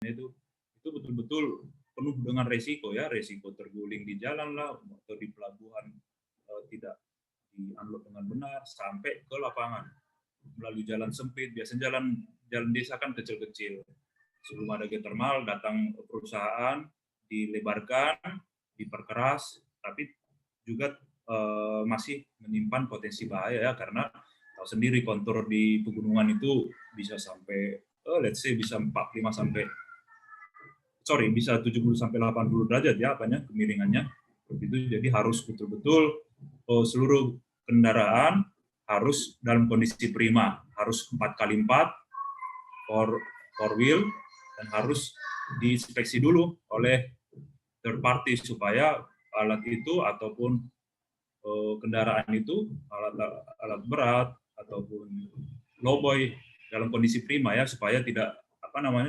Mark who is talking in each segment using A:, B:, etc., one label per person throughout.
A: itu betul-betul penuh dengan resiko ya, resiko terguling di jalan lah atau di pelabuhan tidak di-unload dengan benar sampai ke lapangan melalui jalan sempit. Biasanya jalan desa kan kecil-kecil. Sebelum ada geothermal datang perusahaan dilebarkan, diperkeras, tapi juga masih menyimpan potensi bahaya ya, karena tahu sendiri kontur di pegunungan itu bisa sampai let's say bisa 45 sampai bisa 70 sampai 80 derajat ya apanya kemiringannya. Seperti itu, jadi harus betul-betul seluruh kendaraan harus dalam kondisi prima, harus 4x4 four wheel, dan harus diinspeksi dulu oleh third party supaya alat itu ataupun kendaraan itu, alat berat ataupun lowboy dalam kondisi prima ya, supaya tidak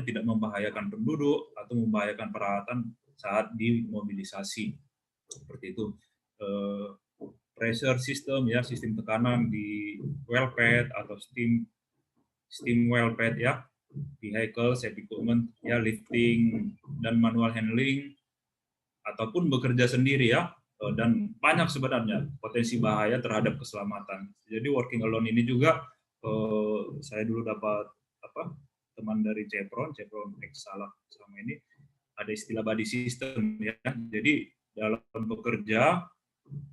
A: tidak membahayakan penduduk atau membahayakan peralatan saat dimobilisasi. Seperti itu. Pressure system ya, sistem tekanan di well pad atau steam well pad ya, vehicle, safety equipment ya, lifting dan manual handling ataupun bekerja sendiri ya, dan banyak sebenarnya potensi bahaya terhadap keselamatan. Jadi working alone ini juga saya dulu dapat teman dari Chevron Exala sama ini ada istilah body system ya. Jadi dalam bekerja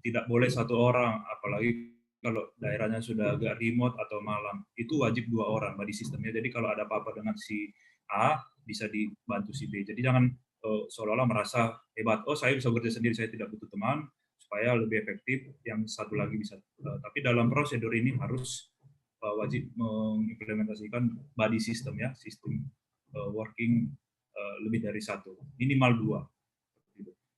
A: tidak boleh satu orang, apalagi kalau daerahnya sudah agak remote atau malam, itu wajib 2 orang body systemnya. Jadi kalau ada apa-apa dengan si A bisa dibantu si B. Jadi jangan seolah-olah merasa hebat, saya bisa bekerja sendiri, saya tidak butuh teman, supaya lebih efektif yang satu lagi bisa. Tapi dalam prosedur ini harus wajib mengimplementasikan body system ya, sistem working lebih dari 1, minimal 2.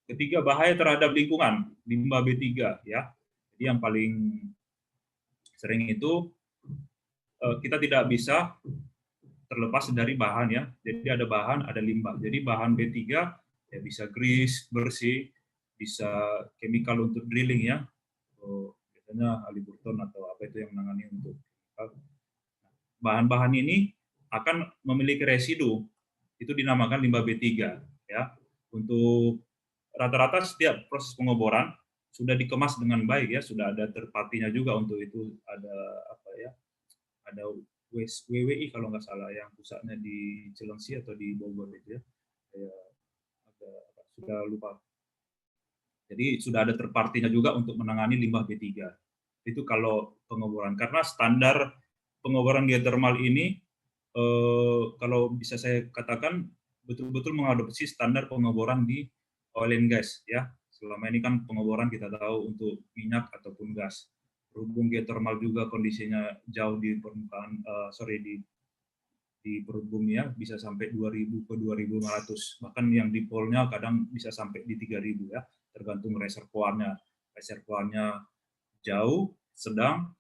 A: Ketiga, bahaya terhadap lingkungan, limbah B3 ya. Jadi yang paling sering itu kita tidak bisa terlepas dari bahan ya. Jadi ada bahan, ada limbah. Jadi bahan B3 ya bisa grease, bersih, bisa chemical untuk drilling ya. Biasanya Halliburton atau apa itu yang menangani untuk bahan-bahan ini akan memiliki residu, itu dinamakan limbah B3 ya. Untuk rata-rata setiap proses pengeboran sudah dikemas dengan baik ya, sudah ada third party-nya juga untuk itu, ada ada WWI kalau nggak salah yang pusatnya di Cilengsi atau di Bogor itu ya. Sudah lupa. Jadi sudah ada third party-nya juga untuk menangani limbah B3. Itu kalau pengeboran, karena standar pengeboran geothermal ini kalau bisa saya katakan betul-betul mengadopsi standar pengeboran di oil and gas ya. Selama ini kan pengeboran kita tahu untuk minyak ataupun gas. Berhubung geothermal juga kondisinya jauh di permukaan di perut bumi ya, bisa sampai 2000 ke 2500. Bahkan yang di polnya kadang bisa sampai di 3000 ya, tergantung reservoirnya. Reservoirnya jauh, sedang,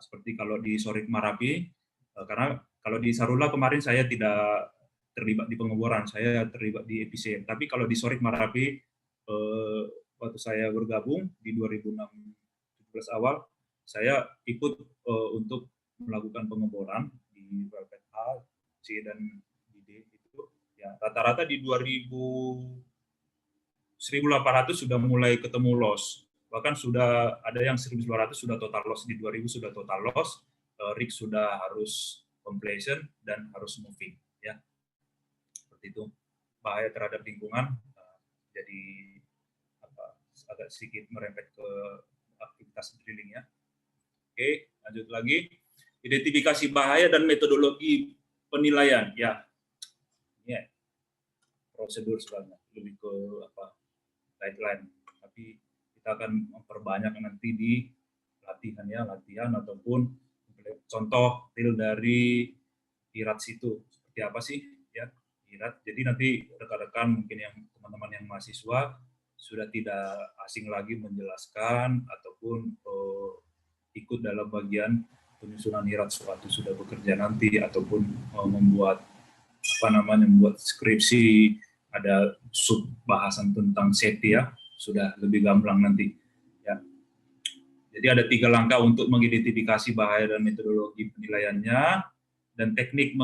A: seperti kalau di Sorik Marapi, karena kalau di Sarula kemarin saya tidak terlibat di pengeboran, saya terlibat di EPC. Tapi kalau di Sorik Marapi, waktu saya bergabung di 2017 awal, saya ikut untuk melakukan pengeboran di Welpet A, C, dan D itu. Ya, rata-rata di 1800 sudah mulai ketemu loss. Bahkan sudah ada yang 1900 sudah total loss, di 2000 sudah total loss, rig sudah harus completion dan harus moving ya. Seperti itu. Bahaya terhadap lingkungan, jadi agak sedikit merembet ke aktivitas drilling ya. Oke, lanjut lagi. Identifikasi bahaya dan metodologi penilaian ya. Ini ya, prosedur sebenarnya lebih ke guideline, tapi kita akan memperbanyak nanti di latihan ataupun contoh real dari IRATS itu seperti apa sih ya IRATS. Jadi nanti rekan-rekan mungkin yang teman-teman yang mahasiswa sudah tidak asing lagi menjelaskan ataupun ikut dalam bagian penyusunan IRATS waktu sudah bekerja nanti, ataupun membuat membuat skripsi, ada sub bahasan tentang SETI ya, sudah lebih gamblang nanti ya. Jadi ada 3 langkah untuk mengidentifikasi bahaya dan metodologi penilaiannya, dan teknik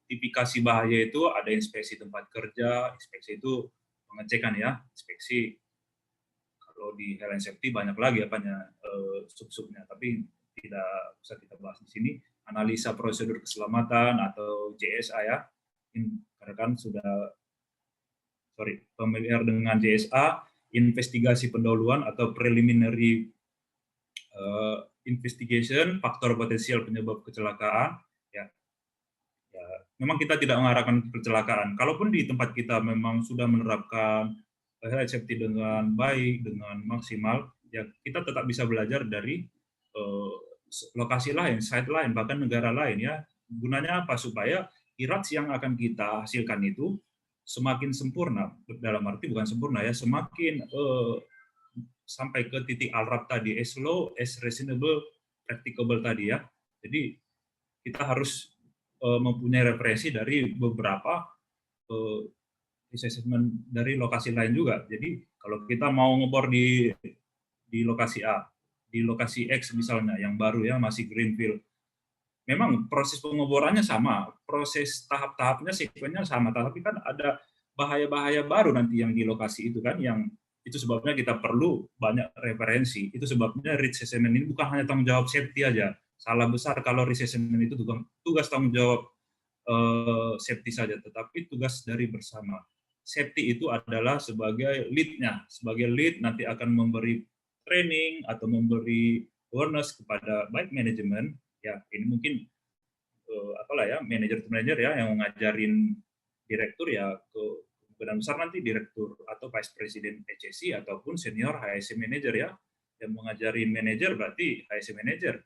A: identifikasi bahaya itu ada inspeksi tempat kerja, inspeksi itu pengecekan ya, inspeksi. Kalau di health and safety banyak lagi apanya sub-subnya, tapi tidak bisa kita bahas di sini. Analisa prosedur keselamatan atau JSA ya, karena kan sudah familiar dengan JSA, investigasi pendahuluan atau preliminary investigation, faktor potensial penyebab kecelakaan. Ya, memang kita tidak mengarahkan kecelakaan. Kalaupun di tempat kita memang sudah menerapkan health safety dengan baik, dengan maksimal, ya kita tetap bisa belajar dari lokasi lain, site lain, bahkan negara lain ya. Gunanya apa? Supaya irats yang akan kita hasilkan itu semakin sempurna, dalam arti bukan sempurna ya, semakin sampai ke titik al-rab tadi, as low as reasonable practicable tadi ya. Jadi kita harus mempunyai referensi dari beberapa assessment dari lokasi lain juga. Jadi kalau kita mau ngebor di lokasi A, di lokasi X misalnya yang baru ya, masih greenfield, memang proses pengeborannya sama, proses tahap-tahapnya sekuensinya sama, tapi kan ada bahaya-bahaya baru nanti yang di lokasi itu kan, yang itu sebabnya kita perlu banyak referensi. Itu sebabnya risk assessment ini bukan hanya tanggung jawab safety aja. Salah besar kalau risk assessment itu tugas tanggung jawab safety saja, tetapi tugas dari bersama. Safety itu adalah sebagai lead-nya, sebagai lead nanti akan memberi training atau memberi awareness kepada baik manajemen, ya ini mungkin apalah ya, manajer to manajer ya yang ngajarin direktur ya, kemungkinan besar nanti direktur atau vice president HSE ataupun senior HSE manager ya, yang mengajari manajer berarti HSE manager.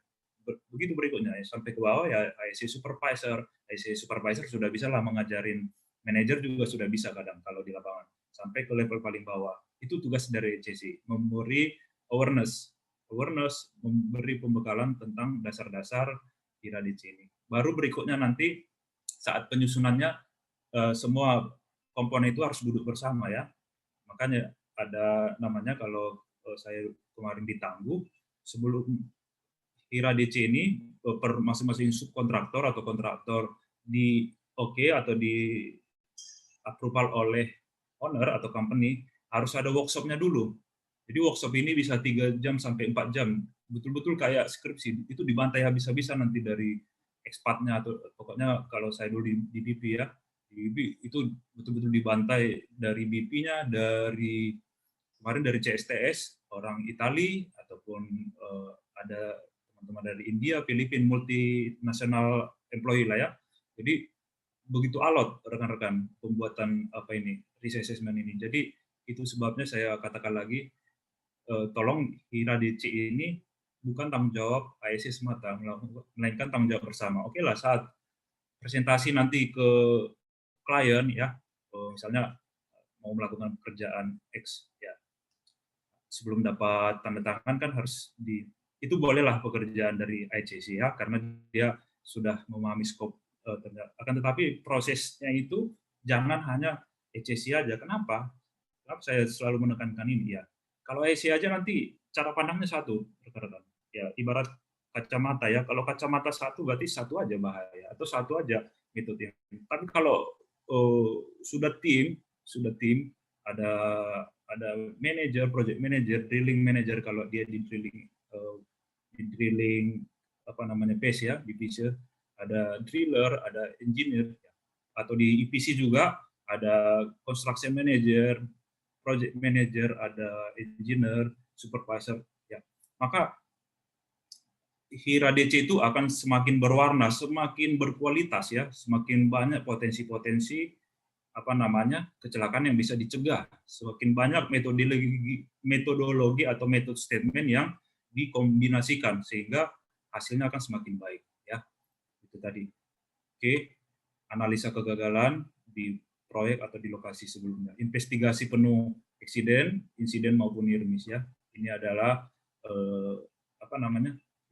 A: Begitu berikutnya ya, sampai ke bawah ya HSE supervisor. HSE supervisor sudah bisa lah mengajarin manajer, juga sudah bisa kadang kalau di lapangan, sampai ke level paling bawah. Itu tugas dari HSE, memberi awareness, memberi pembekalan tentang dasar-dasar IRADC ini. Baru berikutnya nanti saat penyusunannya semua komponen itu harus duduk bersama ya. Makanya ada namanya, kalau saya kemarin di Tangguh, sebelum IRADC ini per masing-masing subkontraktor atau kontraktor di atau di approval oleh owner atau company, harus ada workshopnya dulu. Jadi workshop ini bisa 3 jam sampai 4 jam. Betul-betul kayak skripsi, itu dibantai habis-habisan nanti dari ekspatnya, atau pokoknya kalau saya dulu di BP ya, di BP itu betul-betul dibantai dari BP-nya, dari kemarin dari CSTS, orang Itali, ataupun ada teman-teman dari India, Filipina, multinasional employee lah ya. Jadi begitu alot rekan-rekan pembuatan risk assessment ini. Jadi itu sebabnya saya katakan lagi, tolong IRADC ini bukan tanggung jawab ISC semata, melainkan tanggung jawab bersama. Oke lah, saat presentasi nanti ke klien ya, misalnya mau melakukan pekerjaan X ya, sebelum dapat tanda tangan kan harus itu bolehlah pekerjaan dari ICC ya, karena dia sudah memahami skop. Akan tetapi prosesnya itu jangan hanya ICC aja. Kenapa saya selalu menekankan ini ya? Kalau ICC aja nanti cara pandangnya satu, rekan-rekan. Ya ibarat kacamata ya. Kalau kacamata satu berarti satu aja bahaya atau satu aja metode. Tapi kalau sudah tim ada manager, project manager, drilling manager kalau dia di drilling base ya, di base, ada driller, ada engineer, atau di EPC juga ada construction manager, project manager, ada engineer, supervisor ya. Maka IRADC itu akan semakin berwarna, semakin berkualitas ya, semakin banyak potensi-potensi kecelakaan yang bisa dicegah. Semakin banyak metodologi atau metode statement yang dikombinasikan sehingga hasilnya akan semakin baik ya. Itu tadi. Oke, analisa kegagalan di proyek atau di lokasi sebelumnya. Investigasi penuh insiden maupun near miss ya. Ini adalah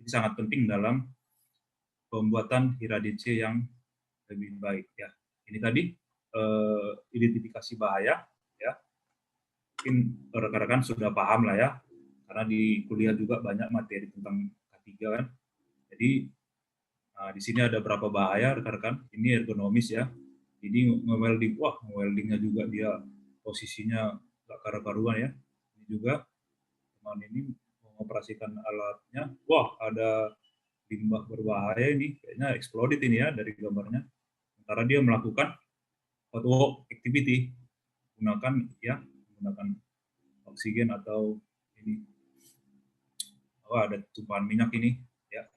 A: ini sangat penting dalam pembuatan IRADC yang lebih baik ya. Ini tadi identifikasi bahaya ya. Mungkin rekan-rekan sudah paham lah ya, karena di kuliah juga banyak materi tentang K3 kan. Jadi Nah, di sini ada berapa bahaya rekan-rekan. Ini ergonomis ya. Ini nge-welding, wah nge-weldingnya juga dia posisinya nggak karu-karuan ya. Ini juga teman ini mengoperasikan alatnya, wah ada limbah berbahaya ini, kayaknya exploded ini ya dari gambarnya. Sementara dia melakukan hot work activity, menggunakan oksigen atau ini. Oh, ada tumpahan minyak ini ya.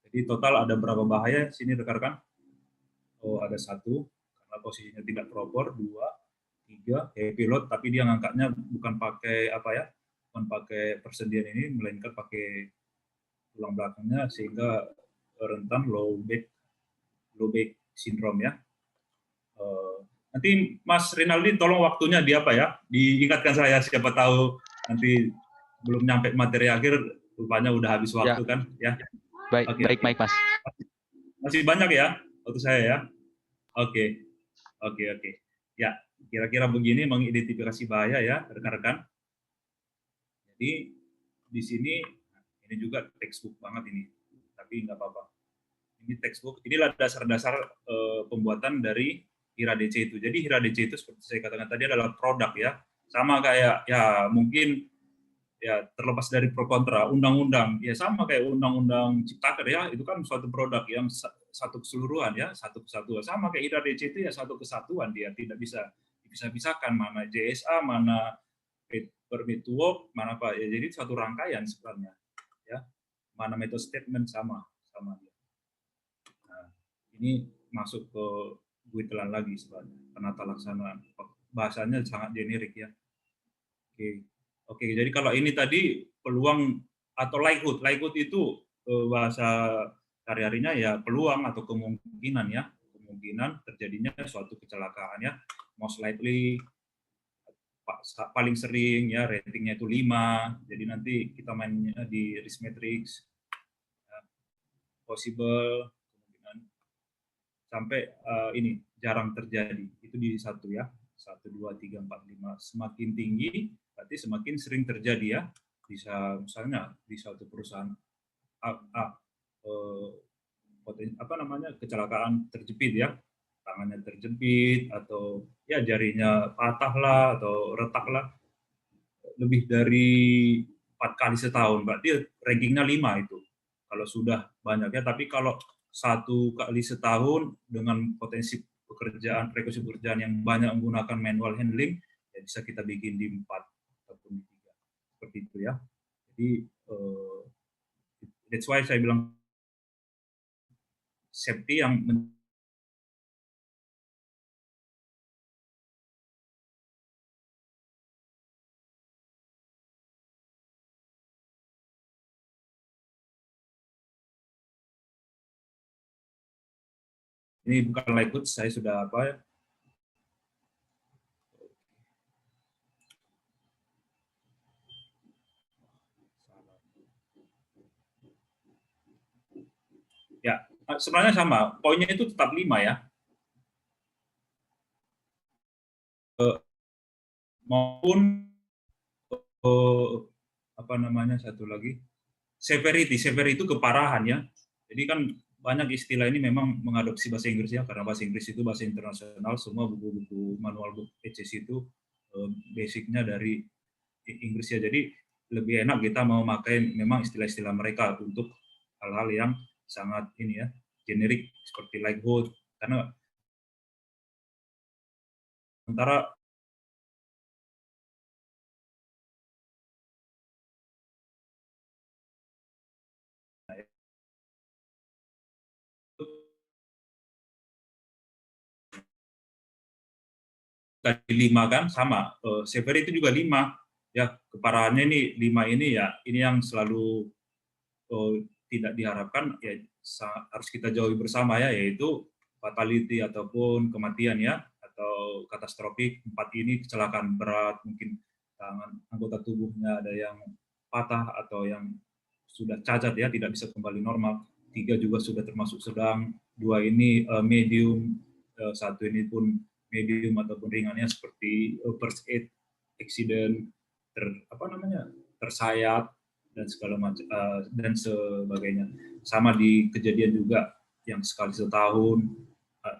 A: Jadi total ada berapa bahaya sini rekan-rekan? Oh, ada 1 karena posisinya tidak proper, 2, 3 kayak pilot tapi dia ngangkatnya bukan pakai apa ya? Bukan pakai persediaan ini melainkan pakai tulang belakangnya sehingga rentan low back syndrome ya. Nanti Mas Rinaldi tolong waktunya di apa ya? Diingatkan saya, siapa tahu nanti belum nyampe materi akhir rupanya udah habis waktu
B: Ya.
A: kan ya.
B: Baik,
A: Oke,
B: baik,
A: oke.
B: baik, Mas.
A: Masih banyak ya waktu saya ya. Oke. Oke. Ya, kira-kira begini mengidentifikasi bahaya ya rekan-rekan. Jadi di sini ini juga textbook banget ini, tapi nggak apa-apa. Ini textbook, inilah dasar-dasar pembuatan dari HIRA DC itu. Jadi HIRA DC itu seperti saya katakan tadi adalah produk ya, sama kayak ya mungkin ya terlepas dari pro kontra undang-undang ya sama kayak undang-undang Ciptaker ya, itu kan suatu produk yang satu keseluruhan ya, satu kesatuan, sama kayak HIRA DC itu ya satu kesatuan, dia tidak bisa dipisah-pisahkan mana JSA, mana permit to work, mana apa ya, jadi satu rangkaian sebenarnya ya, mana method statement sama dia. Nah, ini masuk ke Guitelan lagi sebenarnya, penata laksanaan. Bahasanya sangat generik ya. Oke, jadi kalau ini tadi peluang atau likelihood itu bahasa sehari-harinya ya peluang atau kemungkinan ya, kemungkinan terjadinya suatu kecelakaan ya. Most likely paling sering ya ratingnya itu 5. Jadi nanti kita mainnya di risk matrix. Possible kemungkinan sampai ini jarang terjadi, itu di 1 ya, 1, 2, 3, 4, 5. Semakin tinggi berarti semakin sering terjadi ya, bisa misalnya di suatu perusahaan kecelakaan terjepit ya, tangannya terjepit atau ya jarinya patah lah atau retak lah lebih dari 4 kali setahun, berarti rankingnya 5 itu kalau sudah banyak ya. Tapi kalau 1 kali setahun dengan potensi frekuensi pekerjaan yang banyak menggunakan manual handling, ya bisa kita bikin di 4 ataupun di 3 seperti itu ya. Jadi that's why saya bilang safety yang ini bukan likelihood, saya sudah apa ya, ya sebenarnya sama, poinnya itu tetap 5 ya. Maupun apa namanya satu lagi, severity itu keparahan ya. Jadi kan banyak istilah ini memang mengadopsi bahasa Inggris ya, karena bahasa Inggris itu bahasa internasional, semua buku-buku manual book HCC itu basicnya dari Inggris ya. Jadi lebih enak kita mau memakai memang istilah-istilah mereka untuk hal-hal yang sangat ini ya, generik seperti likelihood, karena sementara tadi 5 kan sama, severity itu juga 5 ya, keparahannya ini 5 ini ya, ini yang selalu tidak diharapkan ya, harus kita jauhi bersama ya, yaitu fatality ataupun kematian ya, atau katastrofik. 4 ini kecelakaan berat, mungkin anggota tubuhnya ada yang patah atau yang sudah cacat ya, tidak bisa kembali normal. 3 juga sudah termasuk sedang, 2 ini medium, 1 ini pun medium ataupun ringannya seperti first aid, accident, tersayat dan segala macam dan sebagainya. Sama di kejadian juga yang sekali setahun,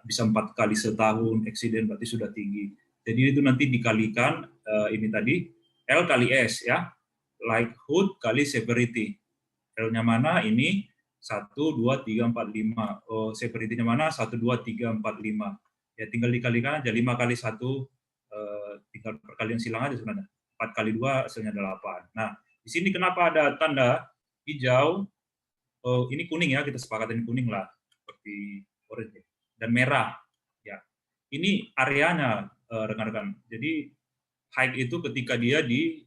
A: bisa 4 kali setahun eksiden, berarti sudah tinggi. Jadi itu nanti dikalikan ini tadi L kali S ya, likelihood kali severity. L-nya mana? Ini 1, 2, 3, 4, 5. Oh, severity-nya mana? 1, 2, 3, 4, 5. Ya tinggal dikalikan aja 5 kali 1, tinggal perkalian silang aja sebenarnya. 4 kali 2 hasilnya 8. Nah, di sini kenapa ada tanda hijau? Oh, ini kuning ya, kita sepakatin kuning lah, seperti orange dan merah. Ya, ini areanya rekan-rekan. Jadi height itu ketika dia di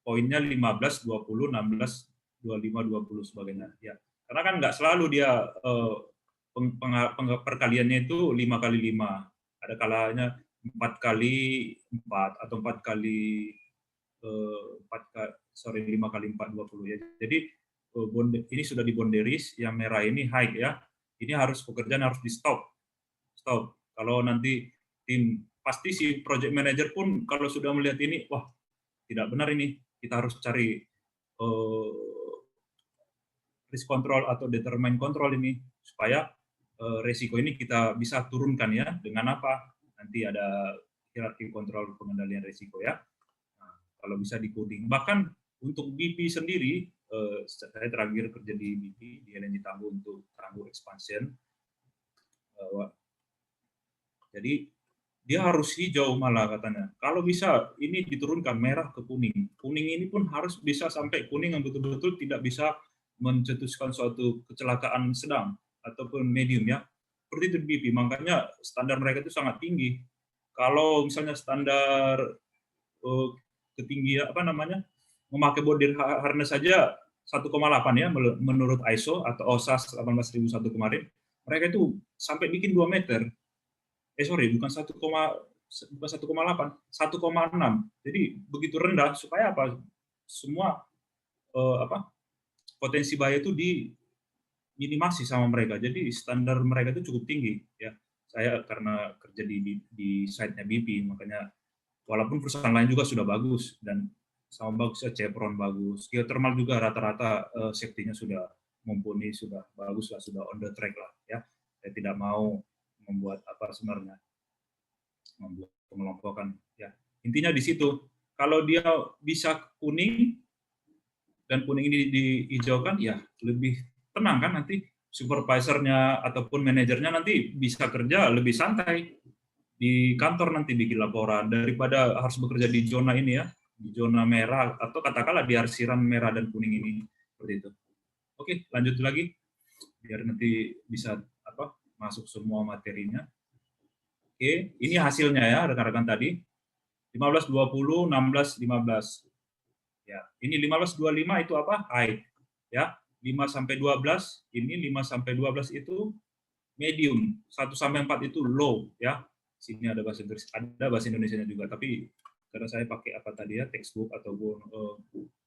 A: poinnya 15, 20, 16, 25, 20 sebagainya. Ya, karena kan nggak selalu dia perkaliannya itu 5 kali 5. Ada kalanya 4 kali 4 atau 4 kali 5 kali 4, 20 ya. Jadi ini sudah di boundaries, yang merah ini high ya. Ini harus pekerjaan harus di stop. Stop. Kalau nanti tim pasti si project manager pun kalau sudah melihat ini, wah tidak benar ini, kita harus cari risk control atau determine control ini supaya resiko ini kita bisa turunkan ya. Dengan apa? Nanti ada hierarki kontrol pengendalian risiko ya. Nah, kalau bisa di coding. Bahkan untuk BP sendiri, saya terakhir kerja di BP di LNG Tangguh untuk Tangguh expansion. Jadi dia harus hijau malah katanya. Kalau bisa ini diturunkan merah ke kuning. Kuning ini pun harus bisa sampai kuning yang betul-betul tidak bisa mencetuskan suatu kecelakaan sedang ataupun medium ya. Seperti itu BP. Makanya standar mereka itu sangat tinggi. Kalau misalnya standar ketinggian apa namanya memakai body harness saja 1,8 ya menurut ISO atau OSAS 18001 kemarin, mereka itu sampai bikin 2 meter. Bukan 1,8, 1,6. Jadi begitu rendah supaya apa? Semua potensi bahaya itu diminimasi sama mereka. Jadi standar mereka itu cukup tinggi ya. Saya karena kerja di site-nya BP, makanya walaupun perusahaan lain juga sudah bagus dan sama bagusnya Chevron bagus, geothermal juga rata-rata safety-nya sudah mumpuni, sudah bagus lah, sudah on the track lah ya. Saya tidak mau membuat apa sebenarnya membuat pengelompokan ya. Intinya di situ. Kalau dia bisa kuning dan kuning ini dihijaukan ya lebih tenang kan, nanti supervisornya ataupun manajernya nanti bisa kerja lebih santai di kantor, nanti bikin laporan daripada harus bekerja di zona ini ya, di zona merah atau katakanlah di arsiran merah dan kuning ini seperti itu. Oke, lanjut lagi biar nanti bisa masuk semua materinya. Oke, ini hasilnya ya rekan-rekan tadi. 15 20 16 15. Ya, ini 15 25 itu apa? High. Ya, 5 sampai 12, ini 5 sampai 12 itu medium, 1 sampai 4 itu low ya. Sini ada bahasa Inggris, ada bahasa Indonesianya juga, tapi karena saya pakai apa tadi ya, textbook ataupun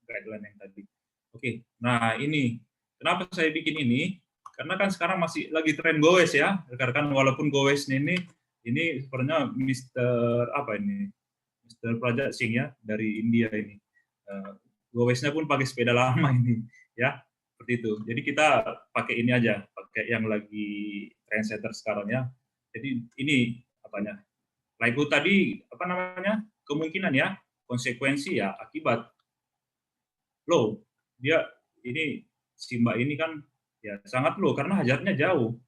A: guideline yang tadi. Oke, nah ini kenapa saya bikin ini? Karena kan sekarang masih lagi tren goes ya, rekan-rekan, walaupun goes ini sebenarnya Mr. Prajat Singh ya dari India ini. Goesnya pun pakai sepeda lama ini ya, seperti itu. Jadi kita pakai ini aja, pakai yang lagi trendsetter sekarang ya. Jadi ini apanya? Likelihood tadi apa namanya? Kemungkinan ya, konsekuensi ya, akibat low. Dia ini si Mbak ini kan ya sangat low karena hajarnya jauh.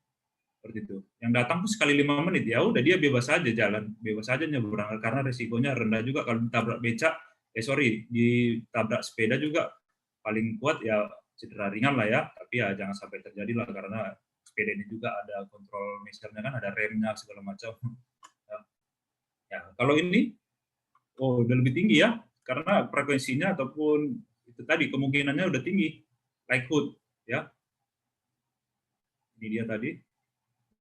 A: Seperti itu. Yang datang tuh sekali 5 menit, ya udah dia bebas aja jalan, bebas aja nyebrang karena resikonya rendah juga. Kalau ditabrak becak, ditabrak sepeda juga paling kuat ya cedera ringan lah ya, tapi ya jangan sampai terjadi lah karena sepeda ini juga ada kontrol measure-nya kan, ada remnya segala macam. Ya, kalau ini udah lebih tinggi ya, karena frekuensinya ataupun itu tadi kemungkinannya udah tinggi, likelihood ya. Ini dia tadi.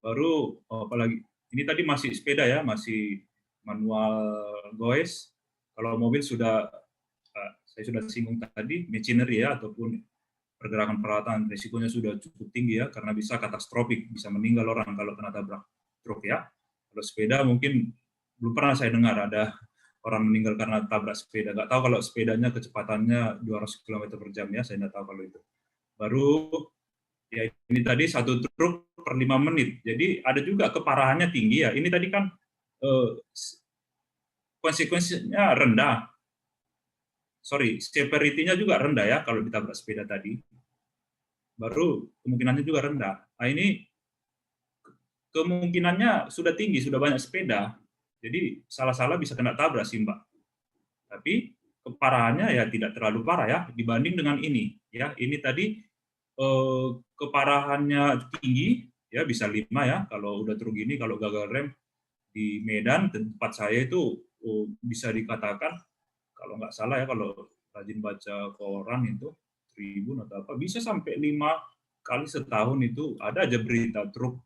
A: Baru apalagi ini tadi masih sepeda ya, masih manual goes. Kalau mobil sudah saya sudah singgung tadi, machinery ya ataupun pergerakan peralatan risikonya sudah cukup tinggi ya, karena bisa katastrofik, bisa meninggal orang kalau kena tabrak truk ya. Kalau sepeda mungkin belum pernah saya dengar ada orang meninggal karena tabrak sepeda. Nggak tahu kalau sepedanya kecepatannya 200 km per jam ya, saya nggak tahu kalau itu. Baru Ya, ini tadi 1 truk per 5 menit. Jadi ada juga keparahannya tinggi ya. Ini tadi kan konsekuensinya rendah. Sorry, severity-nya juga rendah ya kalau ditabrak sepeda tadi. Baru kemungkinannya juga rendah. Nah, ini kemungkinannya sudah tinggi, sudah banyak sepeda. Jadi salah-salah bisa kena tabrak sih, Mbak. Tapi keparahannya ya tidak terlalu parah ya dibanding dengan ini. Ya, ini tadi keparahannya tinggi ya bisa 5 ya kalau udah truk gini, kalau gagal rem di Medan tempat saya itu bisa dikatakan kalau nggak salah ya, kalau rajin baca koran itu Tribun atau apa, bisa sampai 5 kali setahun itu ada aja berita truk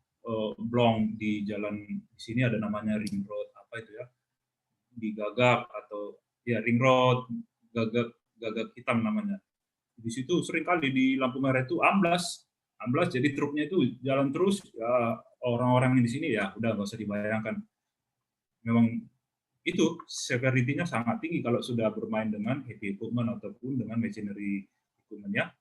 A: blong di jalan di sini, ada namanya ring road apa itu ya, digagak atau ya ring road gagak gagak hitam namanya. Di situ sering kali di lampu merah itu amblas, amblas jadi truknya itu jalan terus ya, orang-orang di sini ya udah nggak usah dibayangkan. Memang itu severity-nya sangat tinggi kalau sudah bermain dengan heavy equipment ataupun dengan machinery equipment ya.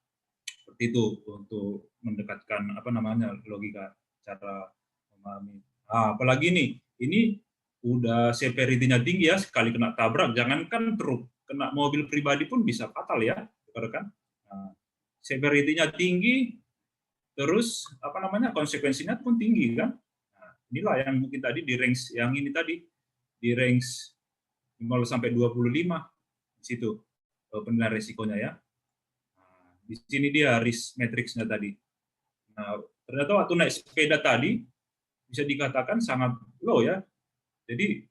A: Seperti itu untuk mendekatkan apa namanya logika cara memahami. Nah, apalagi nih, ini udah severity-nya tinggi ya, sekali kena tabrak, jangankan truk, kena mobil pribadi pun bisa fatal ya, rekan. Nah, severity-nya tinggi, terus apa namanya konsekuensinya pun tinggi kan. Nah, inilah yang mungkin tadi di range yang ini tadi, di range 0 sampai 25 di situ penilaian resikonya ya. Nah, di sini dia risk matrix-nya tadi. Nah, ternyata waktu naik sepeda tadi bisa dikatakan sangat low ya. Jadi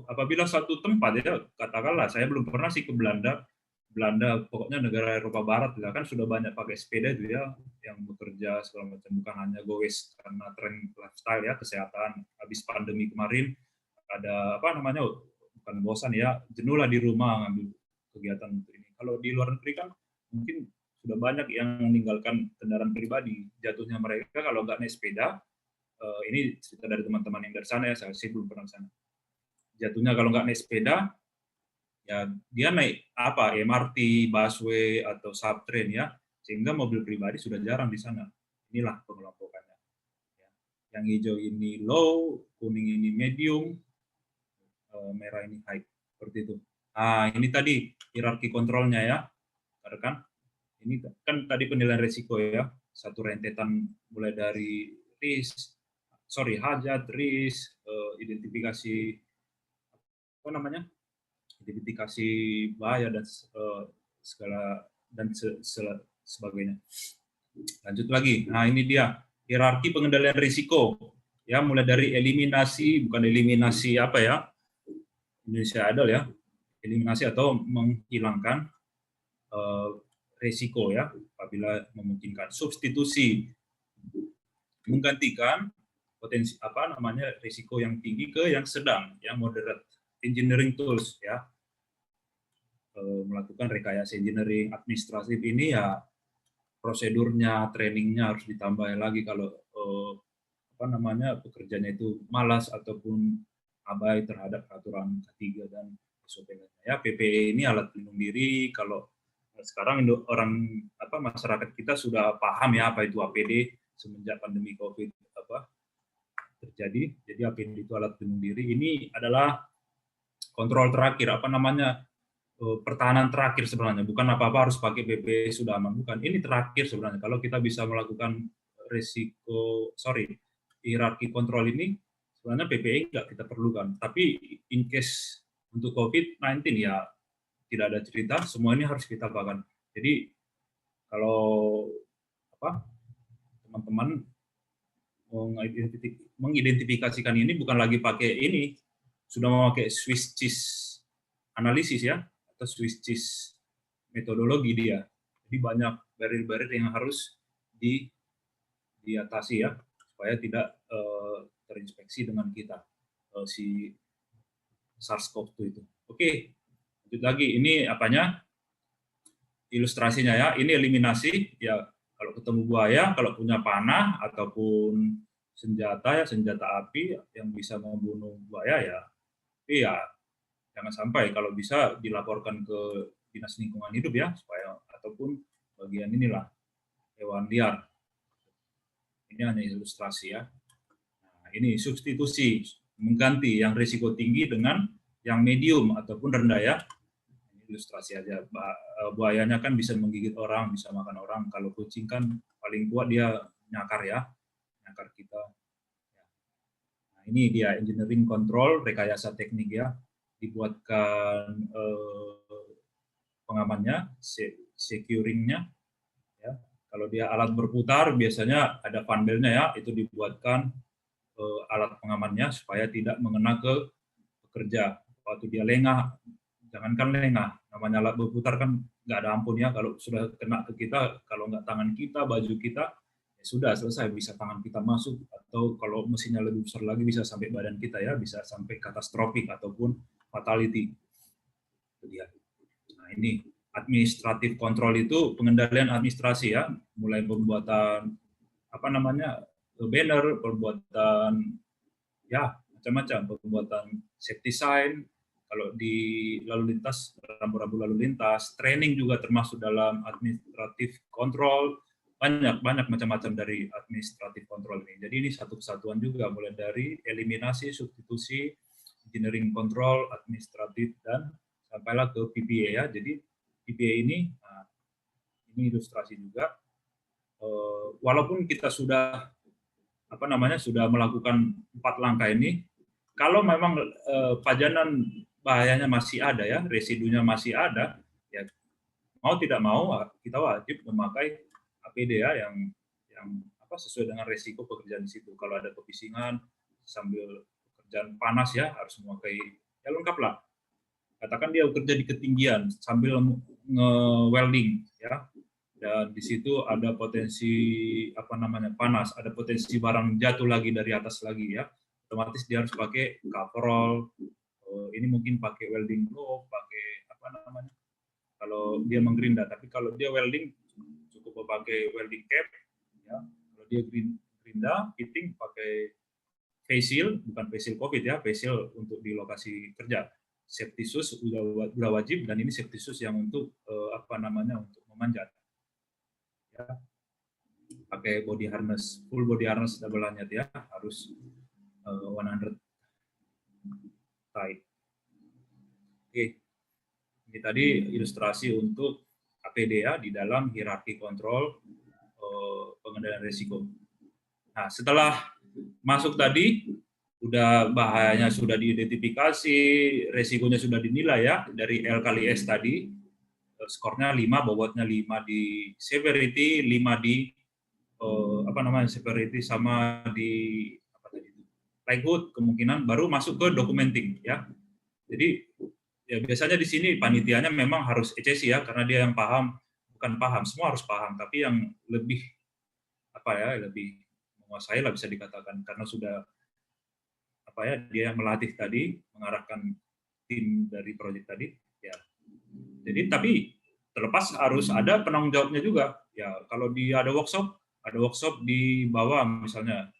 A: apabila satu tempat ya, katakanlah saya belum pernah sih ke Belanda, Belanda pokoknya negara Eropa Barat ya kan sudah banyak pakai sepeda itu ya, yang bekerja segala macam, bukan hanya goes karena tren lifestyle ya, kesehatan. Habis pandemi kemarin ada apa namanya, bukan bosan ya, jenuh lah di rumah ngambil kegiatan untuk ini. Kalau di luar negeri kan mungkin sudah banyak yang meninggalkan kendaraan pribadi. Jatuhnya mereka kalau nggak naik sepeda, ini cerita dari teman-teman yang dari sana ya, saya sih belum pernah ke sana. Jatuhnya kalau nggak naik sepeda, ya dia naik apa, MRT, busway atau subtrain ya, sehingga mobil pribadi sudah jarang di sana. Inilah pengelompokannya. Ya. Yang hijau ini low, kuning ini medium, merah ini high, seperti itu. Nah, ini tadi hierarki kontrolnya ya, rekan. Ini kan tadi penilaian risiko ya, satu rentetan mulai dari hajat, risk, identifikasi apa namanya, identifikasi bahaya dan segala dan sebagainya. Lanjut lagi. Nah, ini dia hierarki pengendalian risiko ya, mulai dari eliminasi, bukan eliminasi apa ya, Indonesia Idol ya, eliminasi atau menghilangkan risiko ya, apabila memungkinkan. Substitusi, menggantikan potensi apa namanya risiko yang tinggi ke yang sedang, yang moderate. Engineering tools ya, melakukan rekayasa engineering. Administratif ini ya prosedurnya, trainingnya harus ditambah lagi kalau apa namanya pekerjanya itu malas ataupun abai terhadap peraturan K3 dan SOP lainnya. Ya, PPE ini alat pelindung diri. Kalau sekarang orang apa masyarakat kita sudah paham ya apa itu APD semenjak pandemi COVID apa terjadi. Jadi APD itu alat pelindung diri. Ini adalah kontrol terakhir, apa namanya, pertahanan terakhir sebenarnya. Bukan apa-apa harus pakai PPE sudah aman, bukan. Ini terakhir sebenarnya. Kalau kita bisa melakukan hierarki kontrol ini, sebenarnya PPE nggak kita perlukan. Tapi in case untuk COVID-19 ya tidak ada cerita, semua ini harus kita lakukan. Jadi kalau apa teman-teman mengidentifikasikan ini bukan lagi pakai ini, sudah memakai Swiss cheese analisis ya, atau Swiss cheese metodologi dia. Jadi banyak barrier-barrier yang harus diatasi ya, supaya tidak terinfeksi dengan kita si SARS-CoV-2 itu. Oke, lanjut lagi. Ini apanya? Ilustrasinya ya. Ini eliminasi ya. Kalau ketemu buaya, kalau punya panah ataupun senjata ya, senjata api yang bisa membunuh buaya ya, tapi ya jangan sampai, kalau bisa dilaporkan ke Dinas Lingkungan Hidup ya, supaya ataupun bagian inilah hewan liar. Ini hanya ilustrasi ya. Nah, ini substitusi, mengganti yang risiko tinggi dengan yang medium ataupun rendah ya. Ilustrasi aja. Buayanya kan bisa menggigit orang, bisa makan orang. Kalau kucing kan paling kuat dia nyakar ya, nyakar kita. Nah, ini dia engineering control, rekayasa teknik ya. Dibuatkan pengamannya, securingnya. Ya. Kalau dia alat berputar, biasanya ada panelnya ya, itu dibuatkan alat pengamannya supaya tidak mengena ke pekerja. Waktu dia lengah, jangankan lengah, namanya alat berputar kan nggak ada ampun ya, kalau sudah kena ke kita, kalau nggak tangan kita, baju kita, ya sudah selesai, bisa tangan kita masuk, atau kalau mesinnya lebih besar lagi bisa sampai badan kita ya, bisa sampai katastrofik ataupun fatality. Itu dia. Nah ini administratif kontrol itu pengendalian administrasi ya, mulai pembuatan apa namanya banner, pembuatan ya macam-macam, pembuatan safety sign, kalau di lalu lintas, rambu-rambu lalu lintas, training juga termasuk dalam administratif kontrol, banyak macam-macam dari administratif kontrol ini. Jadi ini satu kesatuan juga, mulai dari eliminasi, substitusi, engineering control, administratif, dan sampailah ke PPA ya. Jadi PPA ini, nah, ini ilustrasi juga. Walaupun kita sudah apa namanya sudah melakukan 4 langkah ini, kalau memang pajanan bahayanya masih ada ya, residunya masih ada, ya mau tidak mau kita wajib memakai APD ya yang apa sesuai dengan resiko pekerjaan di situ. Kalau ada kebisingan sambil pekerjaan panas ya harus memakai ya lengkap lah. Katakan dia bekerja di ketinggian sambil nge-welding ya, dan di situ ada potensi apa namanya panas, ada potensi barang jatuh lagi dari atas lagi ya, otomatis dia harus pakai coverall, ini mungkin pakai welding glove, pakai apa namanya kalau dia menggerinda, tapi kalau dia welding cukup pakai welding cap ya, kalau dia gerinda fitting pakai face shield, bukan face shield COVID ya, face shield untuk di lokasi kerja, safety shoes udah wajib, dan ini safety shoes yang untuk apa namanya untuk memanjat ya, pakai body harness, full body harness double lanyard ya, harus 100 tight. Oke, ini tadi ilustrasi untuk APD ya di dalam hierarki kontrol pengendalian risiko. Nah, setelah masuk tadi, udah bahayanya sudah diidentifikasi, risikonya sudah dinilai ya dari L kali S tadi, skornya 5, bobotnya 5 di severity, 5 di apa namanya severity sama di apa tadi likelihood kemungkinan, baru masuk ke documenting ya. Jadi ya biasanya di sini panitianya memang harus ECC ya, karena dia yang paham, bukan paham, semua harus paham, tapi yang lebih apa ya, lebih menguasai lah bisa dikatakan, karena sudah apa ya, dia yang melatih tadi, mengarahkan tim dari proyek tadi ya. Jadi tapi terlepas harus ada penanggung jawabnya juga ya. Kalau dia ada workshop di bawah misalnya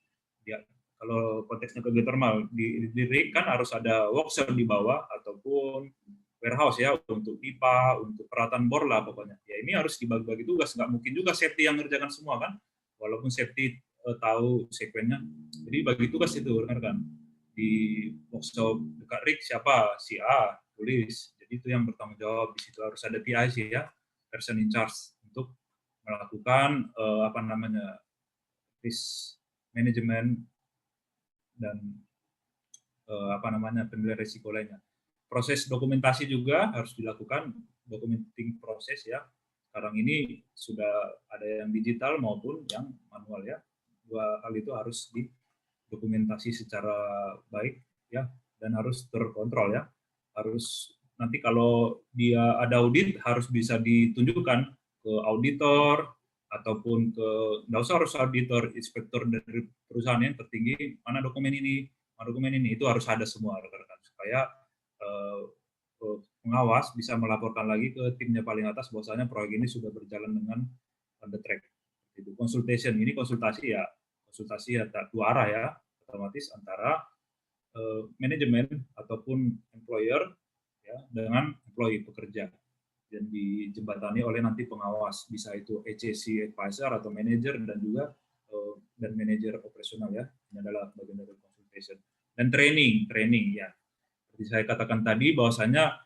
A: ya, kalau konteksnya ke geothermal di rig kan harus ada workshop di bawah ataupun warehouse ya, untuk pipa, untuk peralatan bor lah pokoknya. Ya ini harus dibagi-bagi tugas, nggak mungkin juga safety yang ngerjakan semua kan, walaupun safety tahu sekuennya. Jadi bagi tugas itu rekan-rekan. Di workshop dekat rig siapa? Si A, tulis. Jadi itu yang bertanggung jawab, di situ harus ada PIC ya, person in charge, untuk melakukan apa namanya risk management dan apa namanya penilaian risiko lainnya. Proses dokumentasi juga harus dilakukan, documenting proses ya. Sekarang ini sudah ada yang digital maupun yang manual ya. Dua hal itu harus didokumentasi secara baik ya, dan harus terkontrol ya. Harus nanti kalau dia ada audit harus bisa ditunjukkan ke auditor ataupun ke, nggak usah harus auditor, inspektor dari perusahaan yang tertinggi, mana dokumen ini, itu harus ada semua rekan-rekan, supaya pengawas bisa melaporkan lagi ke timnya paling atas bahwasanya proyek ini sudah berjalan dengan on the track. Itu consultation, ini konsultasi ya dua arah ya, otomatis antara manajemen ataupun employer ya dengan employee pekerja, dan dijembatani oleh nanti pengawas, bisa itu ECC advisor atau manager, dan juga dan manajer operasional ya. Ini adalah bagian dari consultation. Dan training ya. Seperti saya katakan tadi bahwasanya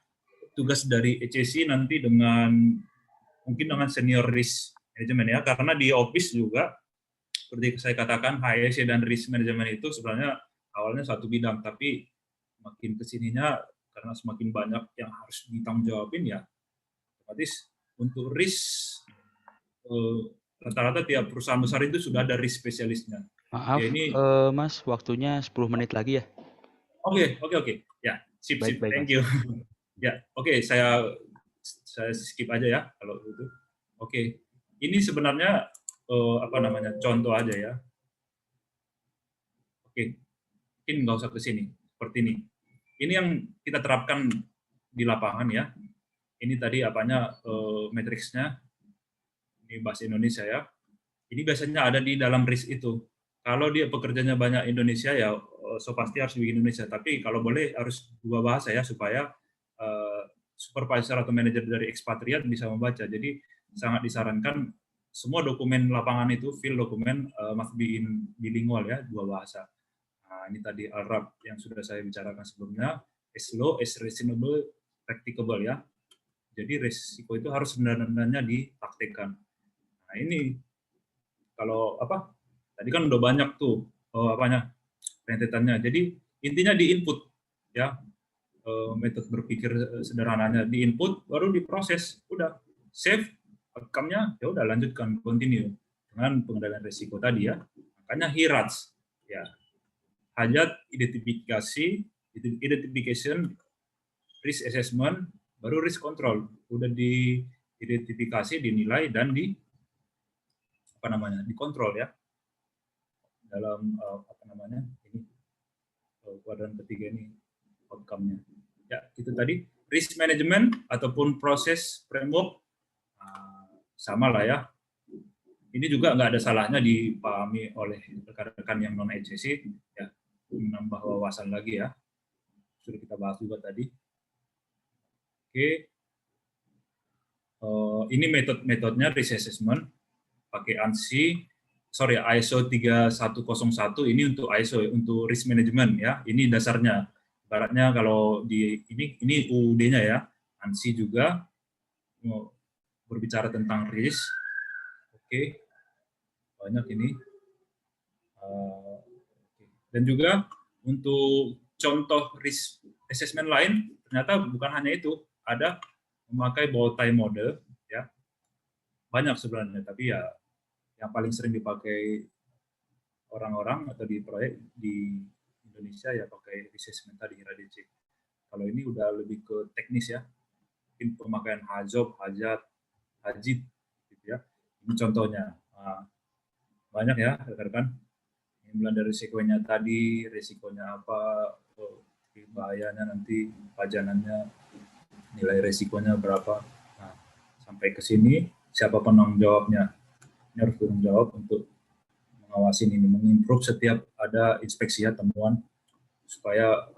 A: tugas dari HSE nanti mungkin dengan senior risk management ya, karena di office juga seperti saya katakan HSE dan risk management itu sebenarnya awalnya satu bidang, tapi makin kesininya karena semakin banyak yang harus ditanggung jawabin ya, otomatis untuk risk rata-rata tiap perusahaan besar itu sudah ada risk spesialisnya.
B: Maaf,
A: Ya ini
B: Mas, waktunya 10 menit lagi ya?
A: oke. Ya, sip.
B: Baik,
A: Thank
B: Mas.
A: you. Ya, oke, saya skip aja ya kalau itu. Oke. Ini sebenarnya contoh aja ya. Oke. Mungkin nggak usah ke sini. Seperti ini. Ini yang kita terapkan di lapangan ya. Ini tadi matriksnya. Ini bahasa Indonesia ya. Ini biasanya ada di dalam RIS itu. Kalau dia pekerjanya banyak Indonesia ya, so pasti harus bikin Indonesia. Tapi kalau boleh harus dua bahasa ya, supaya supervisor atau manajer dari ekspatriat bisa membaca. Jadi sangat disarankan semua dokumen lapangan itu, field dokumen must be in bilingual ya, dua bahasa. Nah, ini tadi Arab yang sudah saya bicarakan sebelumnya, as low as reasonable practicable ya. Jadi resiko itu harus benar-benarnya dipraktekkan. Nah, ini kalau tadi kan udah banyak tuh rentetannya. Jadi intinya di input ya, metode berpikir sederhananya di input baru diproses, udah save outcome-nya, ya udah lanjutkan continue dengan pengendalian risiko tadi ya. Makanya HIRATS ya, hajat identification, risk assessment, baru risk control. Udah diidentifikasi, dinilai dan dikontrol ya dalam ini kuadran ketiga ini outcome-nya. Ya, itu tadi risk management ataupun proses framework sama lah ya. Ini juga nggak ada salahnya dipahami oleh rekan-rekan yang non HSE ya, menambah wawasan lagi ya. Sudah kita bahas juga tadi. Oke. Ini metodenya risk assessment pakai ANSI, ISO 3101 ini untuk ISO untuk risk management ya. Ini dasarnya. Baratnya kalau di ini UUD-nya ya. ANSI juga berbicara tentang risk. Oke. Banyak ini. Dan juga untuk contoh risk assessment lain ternyata bukan hanya itu, ada memakai bow tie model ya. Banyak sebenarnya, tapi ya yang paling sering dipakai orang-orang atau di proyek di Indonesia ya pakai assessment tadi HIRA-DC. Kalau ini udah lebih ke teknis ya, mungkin pemakaian HAZOP, hajat, hajit, gitu ya. Ini contohnya. Nah, banyak ya rekan-rekan. Yang mulai dari risikonya tadi, risikonya apa, bahayanya nanti, pajanannya, nilai risikonya berapa. Nah, sampai ke sini siapa penanggung jawabnya? Ini harus bertanggung jawab untuk mengawasi ini, mengimprove setiap ada inspeksi ya, temuan, supaya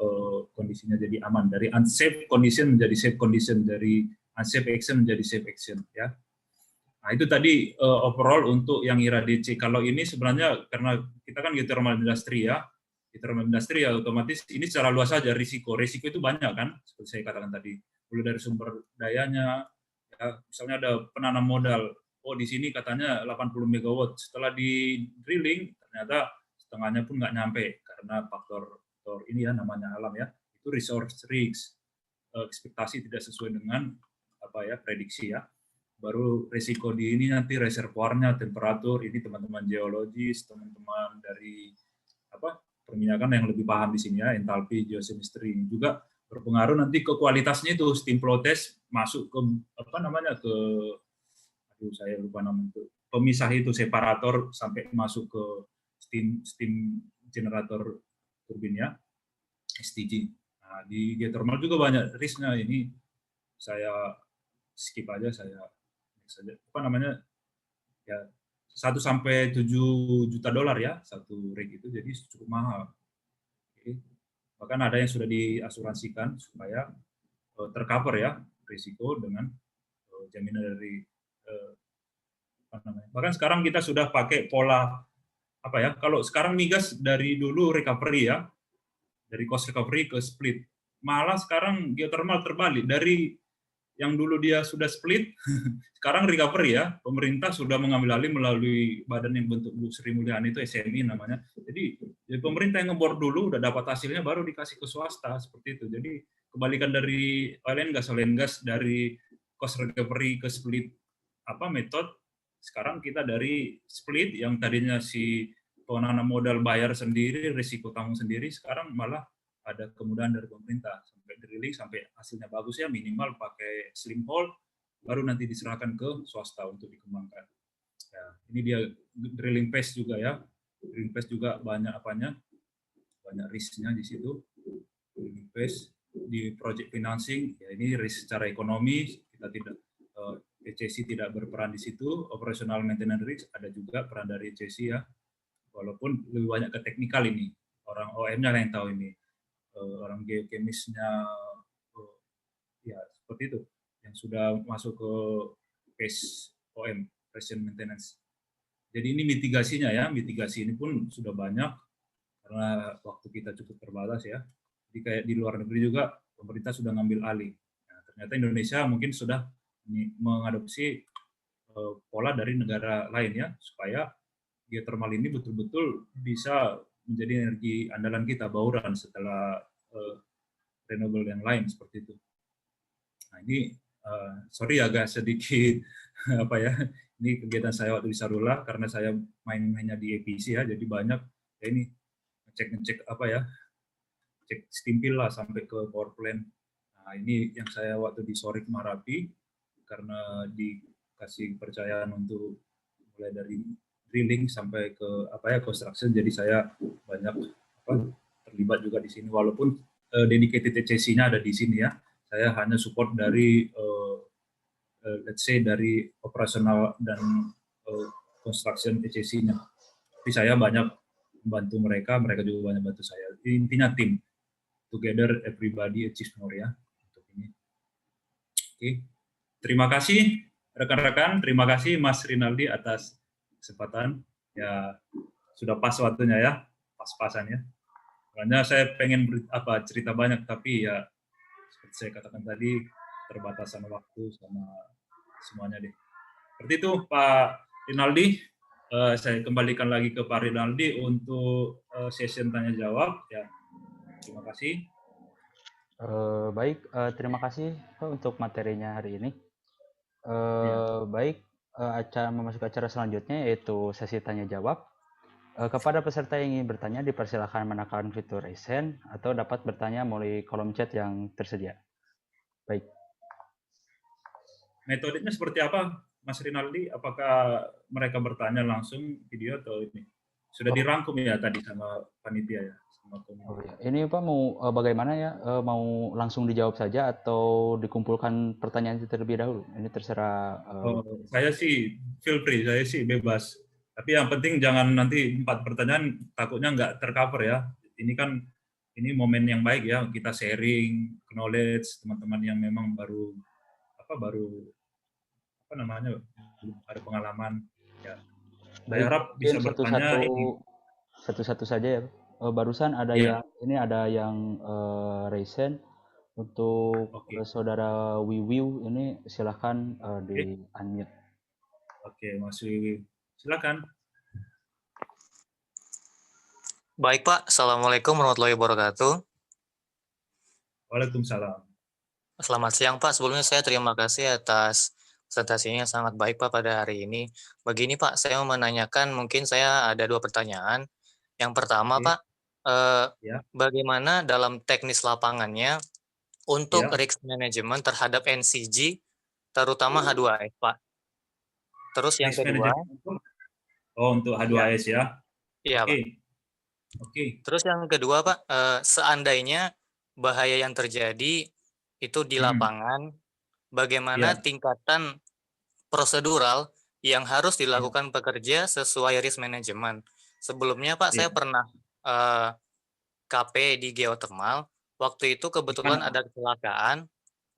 A: kondisinya jadi aman. Dari unsafe condition menjadi safe condition, dari unsafe action menjadi safe action ya. Nah, itu tadi overall untuk yang HIRA-DC. Kalau ini sebenarnya karena kita kan geothermal industry ya. Geothermal industry ya otomatis ini secara luas saja risiko. Risiko itu banyak kan, seperti saya katakan tadi. Mulai dari sumber dayanya, ya, misalnya ada penanam modal, oh di sini katanya 80 megawatt, setelah di drilling ternyata setengahnya pun nggak nyampe karena faktor ini ya namanya alam ya, itu resource risk, ekspektasi tidak sesuai dengan prediksi ya. Baru risiko di ini nanti reservoirnya, temperatur, ini teman-teman geologis, teman-teman dari perminyakan yang lebih paham di sini ya, entalpi, geochemistry juga berpengaruh nanti ke kualitasnya itu. Steam flow test masuk ke saya lupa nama itu, pemisah itu separator sampai masuk ke steam generator turbinnya STG. Nah, di geothermal juga banyak risknya, ini saya skip aja, saya ya 1 sampai 7 juta dolar ya satu rig itu, jadi cukup mahal. Oke. Bahkan ada yang sudah diasuransikan supaya tercover ya risiko dengan jaminan dari bahkan sekarang kita sudah pakai pola apa ya? Kalau sekarang migas dari dulu recovery ya, dari cost recovery ke split. Malah sekarang geothermal terbalik, dari yang dulu dia sudah split, sekarang recovery ya. Pemerintah sudah mengambil alih melalui badan yang bentuk Bu Sri Mulyani, itu SMI namanya. Jadi pemerintah yang ngebor dulu, udah dapat hasilnya, baru dikasih ke swasta, seperti itu. Jadi kebalikan dari oil and gas dari cost recovery ke split metode, sekarang kita dari split yang tadinya si penanam modal bayar sendiri, risiko tanggung sendiri, sekarang malah ada kemudahan dari pemerintah sampai drilling sampai hasilnya bagus ya, minimal pakai slim hole, baru nanti diserahkan ke swasta untuk dikembangkan. Ya, ini dia drilling phase juga ya, drilling phase juga banyak banyak risknya di situ. Drilling phase di project financing, ya ini risk secara ekonomi, kita tidak ECC tidak berperan di situ. Operational maintenance risk ada juga peran dari ECC ya, walaupun lebih banyak ke teknikal ini, orang OM-nya yang tahu ini. Orang geokemisnya ya seperti itu yang sudah masuk ke phase OM, operation maintenance. Jadi ini mitigasinya ya, mitigasi ini pun sudah banyak karena waktu kita cukup terbatas ya. Jadi kayak di luar negeri juga pemerintah sudah ngambil alih. Nah, ternyata Indonesia mungkin sudah mengadopsi pola dari negara lain ya, supaya geothermal ini betul-betul bisa menjadi energi andalan kita, bauran setelah renewable yang lain seperti itu. Nah ini sorry agak sedikit apa ya, ini kegiatan saya waktu di Sarula karena saya main-mainnya di APC ya, jadi banyak ya ini ngecek apa ya, cek stimpil lah sampai ke power plant. Nah ini yang saya waktu di Sorik Marapi karena dikasih kepercayaan untuk mulai dari drilling sampai ke construction, jadi saya banyak terlibat juga di sini, walaupun dedicated ECC-nya ada di sini ya. Saya hanya support dari let's say dari operasional dan construction ECC-nya. Tapi saya banyak membantu mereka juga banyak bantu saya. Intinya tim, together everybody achieves more ya untuk ini. Oke. Terima kasih rekan-rekan, terima kasih Mas Rinaldi atas kesempatan. Ya sudah pas waktunya ya, pas-pasan ya. Karena saya pengen cerita banyak, tapi ya seperti saya katakan tadi, terbatasan waktu sama semuanya deh. Seperti itu Pak Rinaldi. Saya kembalikan lagi ke Pak Rinaldi untuk session tanya jawab ya. Terima kasih.
B: Baik, terima kasih Pak untuk materinya hari ini. Baik, memasuki acara selanjutnya yaitu sesi tanya jawab. Kepada peserta yang ingin bertanya, dipersilakan menekan fitur raise hand atau dapat bertanya melalui kolom chat yang tersedia. Baik.
A: Metodenya seperti apa, Mas Rinaldi? Apakah mereka bertanya langsung video atau ini? Sudah dirangkum ya tadi sama panitia ya? Sama
B: ya. Ini Pak mau bagaimana ya? Mau langsung dijawab saja atau dikumpulkan pertanyaan terlebih dahulu? Ini terserah.
A: Saya sih feel free, saya sih bebas. Tapi yang penting jangan nanti 4 pertanyaan takutnya nggak tercover ya. Ini kan momen yang baik ya, kita sharing knowledge teman-teman yang memang baru ada pengalaman ya. Saya harap bisa bertanya
B: satu-satu saja ya. Barusan ada yang raise hand untuk saudara Wiwiu, ini silahkan di unmute.
A: Oke, Mas Wiwiu, silakan.
C: Baik Pak, Assalamualaikum warahmatullahi wabarakatuh.
A: Waalaikumsalam.
C: Selamat siang Pak, sebelumnya saya terima kasih atas presentasinya yang sangat baik Pak pada hari ini. Begini Pak, saya mau menanyakan, mungkin saya ada 2 pertanyaan. Yang pertama Pak, bagaimana dalam teknis lapangannya untuk risk management terhadap NCG, terutama H2S Pak? Terus yang kedua,
A: untuk H2S ya?
C: Iya Pak.
A: Oke.
C: Terus yang kedua Pak, seandainya bahaya yang terjadi itu di lapangan, bagaimana tingkatan prosedural yang harus dilakukan pekerja sesuai risk management? Sebelumnya Pak, saya pernah KP di geothermal, waktu itu kebetulan ada kecelakaan.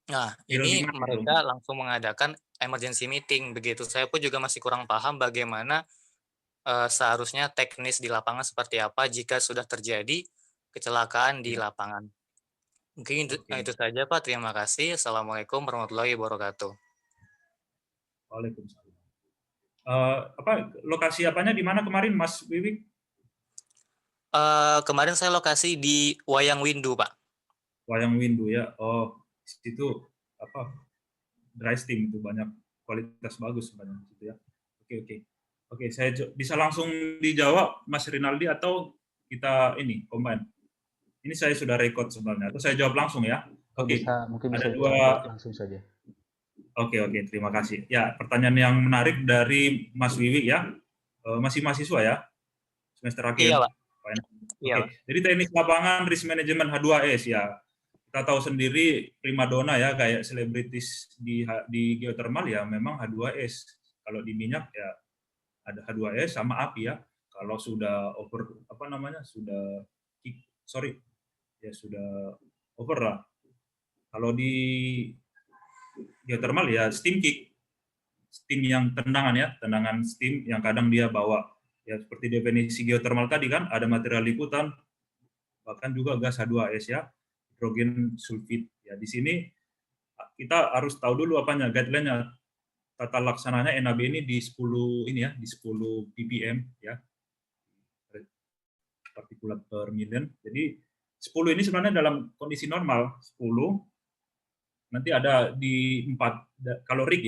C: Nah, ini mereka langsung mengadakan emergency meeting begitu. Saya pun juga masih kurang paham bagaimana seharusnya teknis di lapangan seperti apa jika sudah terjadi kecelakaan di
A: Ya,
C: lapangan. Mungkin itu,
A: oke.
C: itu saja Pak. Terima kasih. Assalamualaikum warahmatullahi wabarakatuh.
A: Waalaikumsalam. Lokasi apanya di mana kemarin, Mas Wiwi?
C: Kemarin saya lokasi di Wayang Windu, Pak.
A: Wayang Windu ya. Oh, situ apa? Dry steam itu banyak kualitas bagus sebenarnya gitu ya. Oke. Oke, saya bisa langsung dijawab Mas Rinaldi atau kita ini combine. Ini saya sudah record sebenarnya. Atau saya jawab langsung ya.
B: Oh,
A: Oke.
B: mungkin
A: Ada
B: bisa
A: dua.
B: jawab langsung saja.
A: Oke, terima kasih. Ya, pertanyaan yang menarik dari Mas Wiwi ya. Masih mahasiswa ya? Semester
C: Iya,
A: akhir.
C: Pak. Iya,
A: Oke,
C: Pak.
A: jadi teknik lapangan risk management H2S ya. Kita tahu sendiri primadona ya, kayak selebritis di geothermal ya memang H2S. Kalau di minyak ya ada H2S sama api ya. Kalau sudah over sudah over lah. Kalau di geothermal ya steam kick, steam yang tendangan steam yang kadang dia bawa. Ya seperti definisi geothermal tadi kan ada material liputan, bahkan juga gas H2S ya, hidrogen sulfit. Ya di sini kita harus tahu dulu apanya guideline-nya. Tata laksananya NAB ini di 10 ppm ya, partikulat per million. Jadi 10 ini sebenarnya dalam kondisi normal 10, nanti ada di 4 kalau rig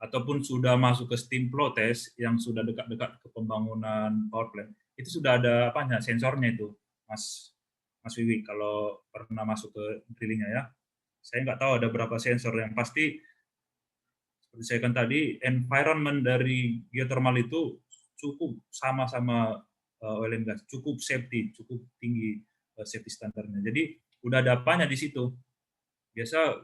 A: ataupun sudah masuk ke steam flow test yang sudah dekat-dekat ke pembangunan power plant, itu sudah ada apanya sensornya itu, Mas Wiwi, kalau pernah masuk ke drillingnya ya. Saya nggak tahu ada berapa sensor, yang pasti seperti saya kan tadi, environment dari geothermal itu cukup sama-sama oil and gas, cukup safety, cukup tinggi safety standarnya. Jadi udah ada apanya di situ. Biasa,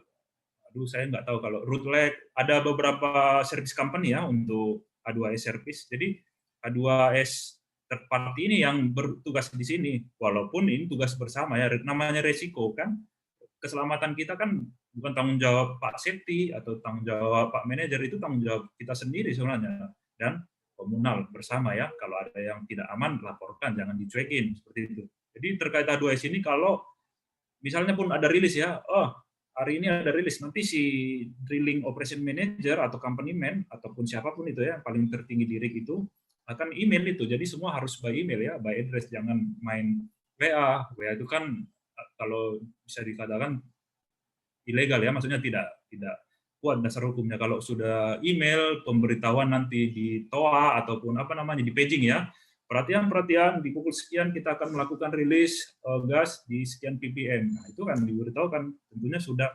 A: saya nggak tahu kalau root lag, ada beberapa service company ya untuk H2S service. Jadi H2S third party ini yang bertugas di sini, walaupun ini tugas bersama ya, namanya resiko kan. Keselamatan kita kan bukan tanggung jawab Pak Safety atau tanggung jawab Pak Manajer, itu tanggung jawab kita sendiri sebenarnya, dan komunal bersama ya. Kalau ada yang tidak aman, laporkan, jangan dicuekin seperti itu. Jadi terkait H2S ini, kalau misalnya pun ada rilis ya, hari ini ada rilis, nanti si drilling operation manager atau company man ataupun siapapun itu ya, paling tertinggi di rig itu akan email itu. Jadi semua harus by email ya, by address, jangan main WA. WA itu kan kalau bisa dikatakan ilegal ya, maksudnya tidak kuat dasar hukumnya. Kalau sudah email pemberitahuan nanti di TOA ataupun di paging ya, perhatian di pukul sekian kita akan melakukan rilis gas di sekian ppm. Nah, itu kan diberitahukan, tentunya sudah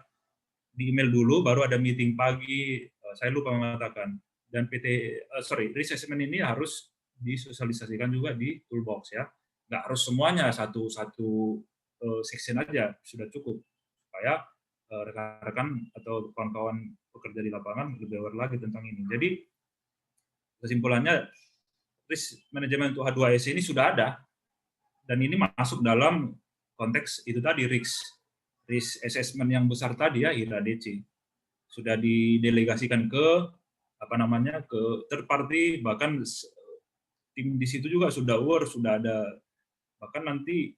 A: di email dulu, baru ada meeting pagi. Saya lupa mengatakan. Dan risk assessment ini harus disosialisasikan juga di toolbox ya. Nggak harus semuanya satu section aja, sudah cukup supaya rekan-rekan atau kawan-kawan pekerja di lapangan lebih aware lagi tentang ini. Jadi kesimpulannya, risk manajemen untuk H2S ini sudah ada, dan ini masuk dalam konteks itu tadi, risk assessment yang besar tadi ya, IRA DC sudah didelegasikan ke ke third party, bahkan tim di situ juga sudah aware, sudah ada, bahkan nanti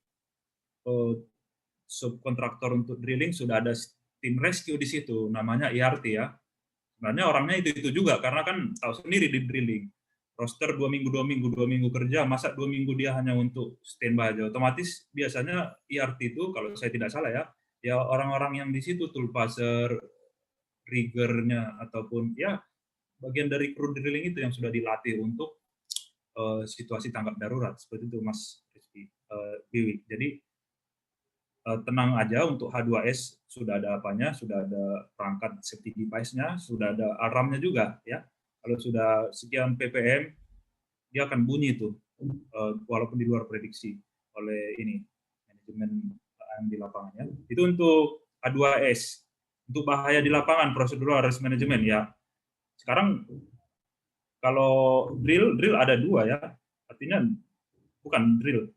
A: subkontraktor untuk drilling sudah ada tim rescue di situ, namanya IRT ya. Sebenarnya orangnya itu juga, karena kan tahu sendiri di drilling, roster 2 minggu kerja, masa 2 minggu dia hanya untuk standby aja. Otomatis biasanya IRT itu, kalau saya tidak salah ya orang-orang yang di situ, toolpasser, riggernya, ataupun ya bagian dari kru drilling itu yang sudah dilatih untuk situasi tanggap darurat, seperti itu Mas Rizky, Biwi. Jadi tenang aja, untuk H2S sudah ada apanya, sudah ada perangkat safety device-nya, sudah ada alarmnya juga ya. Kalau sudah sekian ppm, dia akan bunyi itu, walaupun di luar prediksi oleh ini manajemen yang di lapangan ya. Itu untuk H2S. Untuk bahaya di lapangan, prosedural risk management ya. Sekarang kalau drill ada 2 ya, artinya bukan drill.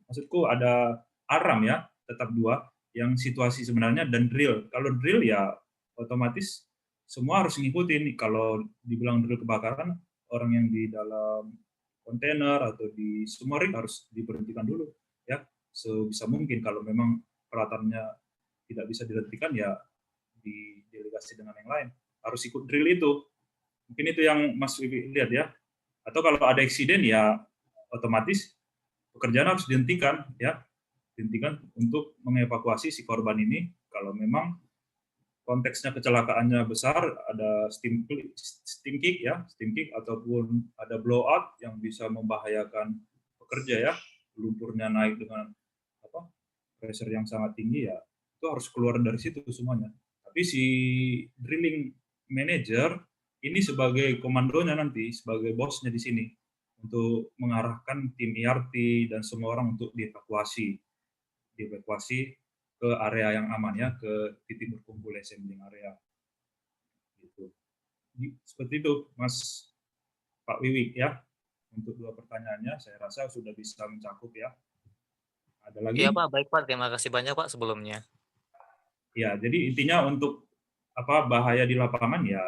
A: Maksudku ada alarm ya, tetap 2, yang situasi sebenarnya dan drill. Kalau drill ya otomatis semua harus ngikutin. Kalau dibilang drill kebakaran, orang yang di dalam kontainer atau di semua rig harus diberhentikan dulu ya sebisa mungkin. Kalau memang peralatannya tidak bisa dihentikan ya didelegasi dengan yang lain, harus ikut drill itu. Mungkin itu yang Mas Wiwi lihat ya. Atau kalau ada eksiden ya otomatis pekerjaan harus dihentikan ya, dihentikan untuk mengevakuasi si korban ini. Kalau memang konteksnya kecelakaannya besar, ada steam kick ya, steam kick ataupun ada blowout yang bisa membahayakan pekerja ya, lumpurnya naik dengan pressure yang sangat tinggi ya, itu harus keluar dari situ semuanya. Tapi si drilling manager ini sebagai komandonya nanti, sebagai bosnya di sini untuk mengarahkan tim IRT dan semua orang untuk dievakuasi ke area yang aman ya, ke titik berkumpul assembling area. Gitu. Seperti itu, Mas Pak Wiwi ya. Untuk dua pertanyaannya, saya rasa sudah bisa mencakup ya. Ada lagi?
C: Iya Pak, baik Pak. Terima kasih banyak Pak sebelumnya.
A: Ya, jadi intinya untuk bahaya di lapangan ya,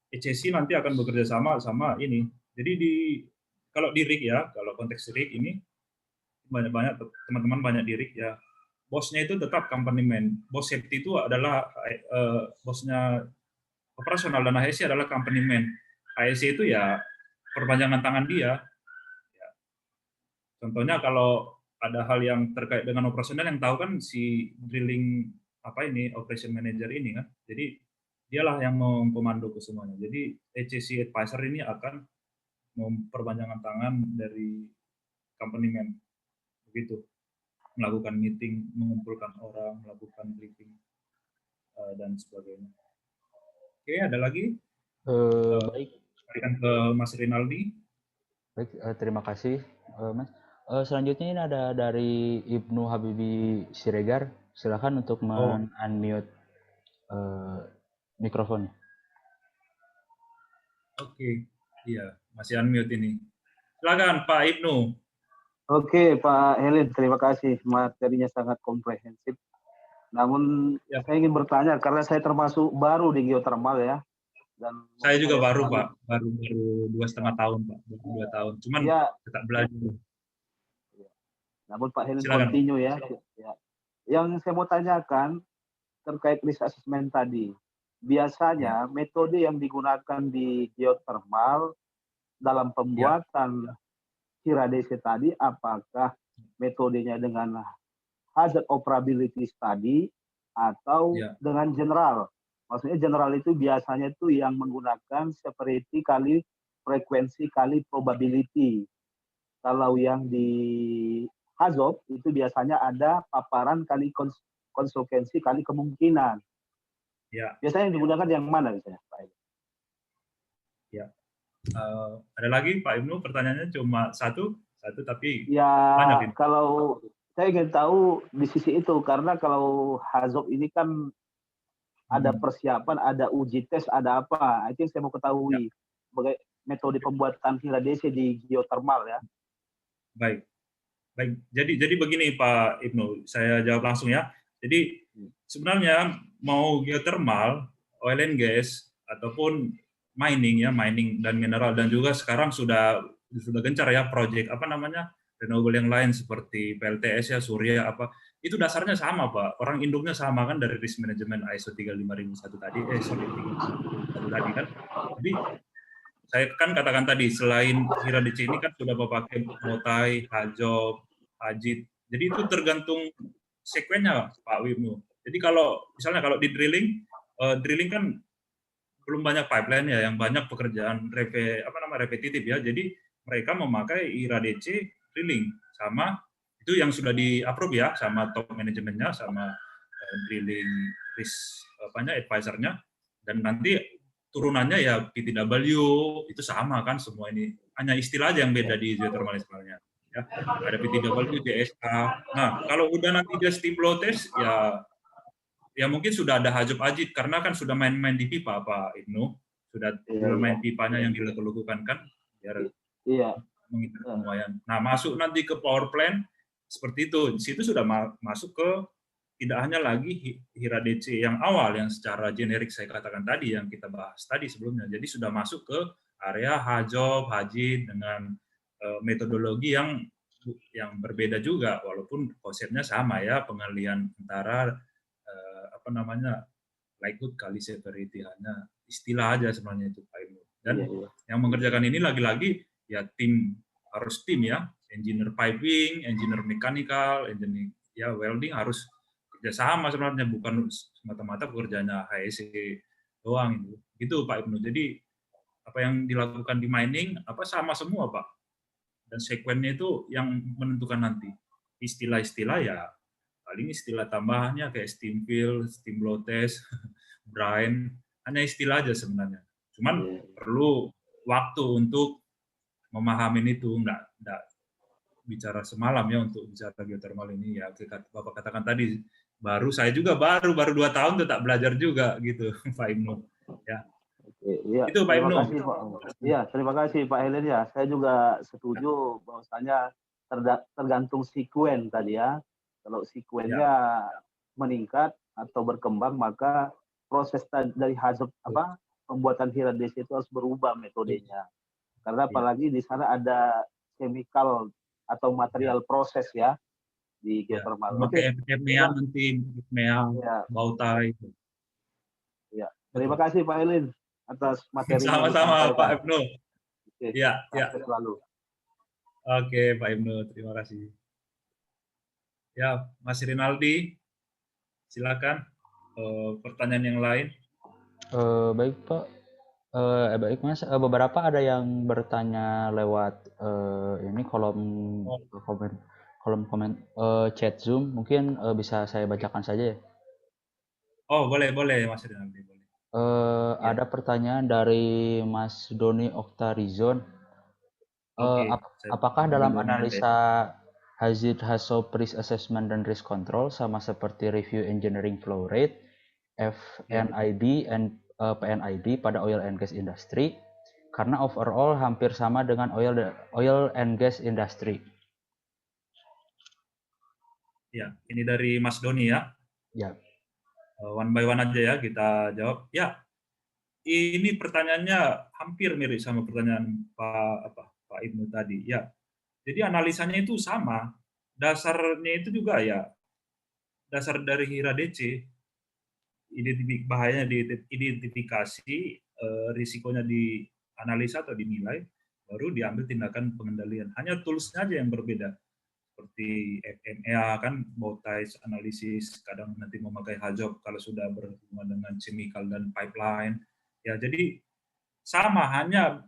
A: ECC nanti akan bekerja sama ini. Jadi kalau di rig ya, kalau konteks rig ini banyak teman-teman banyak di rig ya. Bosnya itu tetap company man. Bos safety itu adalah bosnya operasional dan AHC adalah company man. AHC itu ya perpanjangan tangan dia. Ya. Contohnya kalau ada hal yang terkait dengan operasional yang tahu kan si drilling operation manager ini kan. Jadi dialah yang mengkomando ke semuanya. Jadi ECC advisor ini akan memperpanjangkan tangan dari company man. Begitu. Melakukan meeting, mengumpulkan orang, melakukan briefing, dan sebagainya. Oke, ada lagi?
B: Baik.
A: Berikan ke Mas Rinaldi.
B: Baik, terima kasih, Mas. Selanjutnya ini ada dari Ibnu Habibi Siregar. Silakan untuk unmute mikrofonnya.
A: Oke, iya, masih unmute ini. Silakan Pak Ibnu.
D: Oke, Pak Helin, terima kasih. Materinya sangat komprehensif. Namun saya ingin bertanya karena saya termasuk baru di geothermal ya. Dan
A: saya juga baru Pak, baru 2,5 tahun Pak, 2 tahun. Cuman tetap belajar.
D: Namun Pak Helin continue ya. Yang saya mau tanyakan terkait risk assessment tadi. Biasanya metode yang digunakan di geothermal dalam pembuatan HIRA-DC tadi, apakah metodenya dengan hazard operability study atau dengan general? Maksudnya general itu biasanya itu yang menggunakan severity kali frekuensi kali probability. Kalau yang di HAZOP itu biasanya ada paparan kali konsekuensi kali kemungkinan.
A: Ya.
D: Biasanya yang digunakan yang mana biasanya, Pak?
A: Ya. Ada lagi Pak Ibnu, pertanyaannya cuma satu tapi
D: ya,
A: banyak ini.
D: Kalau saya ingin tahu di sisi itu, karena kalau HAZOP ini kan ada persiapan, ada uji tes, ada apa. Itu yang saya mau ketahui. Sebagai metode pembuatan HIRA-DC di geothermal ya.
A: Baik. Jadi begini Pak Ibnu, saya jawab langsung ya. Jadi sebenarnya mau geothermal, oil and gas ataupun mining dan mineral, dan juga sekarang sudah gencar ya proyek renewable yang lain seperti PLTS ya, Surya itu dasarnya sama Pak. Orang induknya sama kan dari risk management ISO 35001 tadi tadi kan. Jadi saya kan katakan tadi selain HIRA-DC ini kan sudah pakai MOTAI, HAZOP, HAJIT. Jadi itu tergantung sekuennya Pak Wibnu. Jadi misalnya kalau di drilling kan belum banyak pipeline ya, yang banyak pekerjaan repetitif ya. Jadi mereka memakai HIRA-DC drilling sama itu yang sudah di-approve ya sama top manajemennya, sama drilling risk advisor-nya, dan nanti turunannya ya PTW itu sama kan semua ini. Hanya istilah aja yang beda di geothermal misalnya. Ya, ada PTW, JSK. Nah, kalau udah nanti dia steam flow test ya mungkin sudah ada HAZOP AJIT karena kan sudah main-main di pipa Pak Ibnu, sudah main pipanya yang dilakukan kan biar menghindari penuaian. Nah, masuk nanti ke power plant seperti itu. Di situ sudah masuk ke tidak hanya lagi HIRA-DC yang awal yang secara generik saya katakan tadi yang kita bahas tadi sebelumnya. Jadi sudah masuk ke area HJOB, Haji dengan metodologi yang berbeda juga, walaupun konsepnya sama ya, pengalian antara likelihood kali severity, hanya istilah aja sebenarnya itu Pak Ibnu. Dan yang mengerjakan ini lagi-lagi ya harus tim ya, engineer piping, engineer mechanical, engineer ya welding harus kerjasama sebenarnya, bukan semata-mata pekerjaannya HSE doang itu. Gitu Pak Ibnu. Jadi apa yang dilakukan di mining sama semua Pak. Dan sekuennya itu yang menentukan nanti. Istilah-istilah ya paling istilah tambahannya kayak steam fill, steam blow test, brine, hanya istilah aja sebenarnya. Cuman perlu waktu untuk memahami itu, enggak bicara semalam ya untuk bicara geothermal ini ya. Bapak katakan tadi, saya juga baru 2 tahun tetap belajar juga gitu Pak Ibnu. Ya.
D: Iya,
A: itu Pak Ibnu.
D: Iya, terima kasih Pak Helen ya. Saya juga setuju bahwasanya tergantung sekuen tadi ya. Kalau sekuennya meningkat atau berkembang, maka proses dari pembuatan hiradesi itu harus berubah metodenya. Karena apalagi di sana ada chemical atau material proses ya di geothermal.
A: Pakai FMEA nanti, bautai.
D: Ya, terima kasih Pak Elin atas materi.
A: Sama-sama Pak Ibnu. Ya.
D: Selalu.
A: Oke Pak Ibnu, terima kasih. Ya, Mas Rinaldi, silakan pertanyaan yang lain.
B: Baik Pak. Baik Mas, beberapa ada yang bertanya lewat ini kolom komen chat Zoom, mungkin bisa saya bacakan saja ya.
A: Oh boleh Mas Rinaldi, boleh.
B: Ada pertanyaan dari Mas Doni Oktarizon. Apakah dalam analisa hazard risk assessment dan risk control sama seperti review engineering flow rate, FNID and PNID pada oil and gas industry, karena overall hampir sama dengan oil and gas industry?
A: Ya, ini dari Mas Doni ya.
B: Ya.
A: One by one aja ya kita jawab. Ya, ini pertanyaannya hampir mirip sama pertanyaan Pak Ibnu tadi. Ya, jadi analisanya itu sama. Dasarnya itu juga ya dasar dari HIRA-DC. Bahayanya diidentifikasi, risikonya dianalisa atau dinilai, baru diambil tindakan pengendalian. Hanya toolsnya aja yang berbeda. Seperti FMEA kan, bautai analisis, kadang nanti memakai HJOB kalau sudah berhubungan dengan chemical dan pipeline. Ya, jadi sama, hanya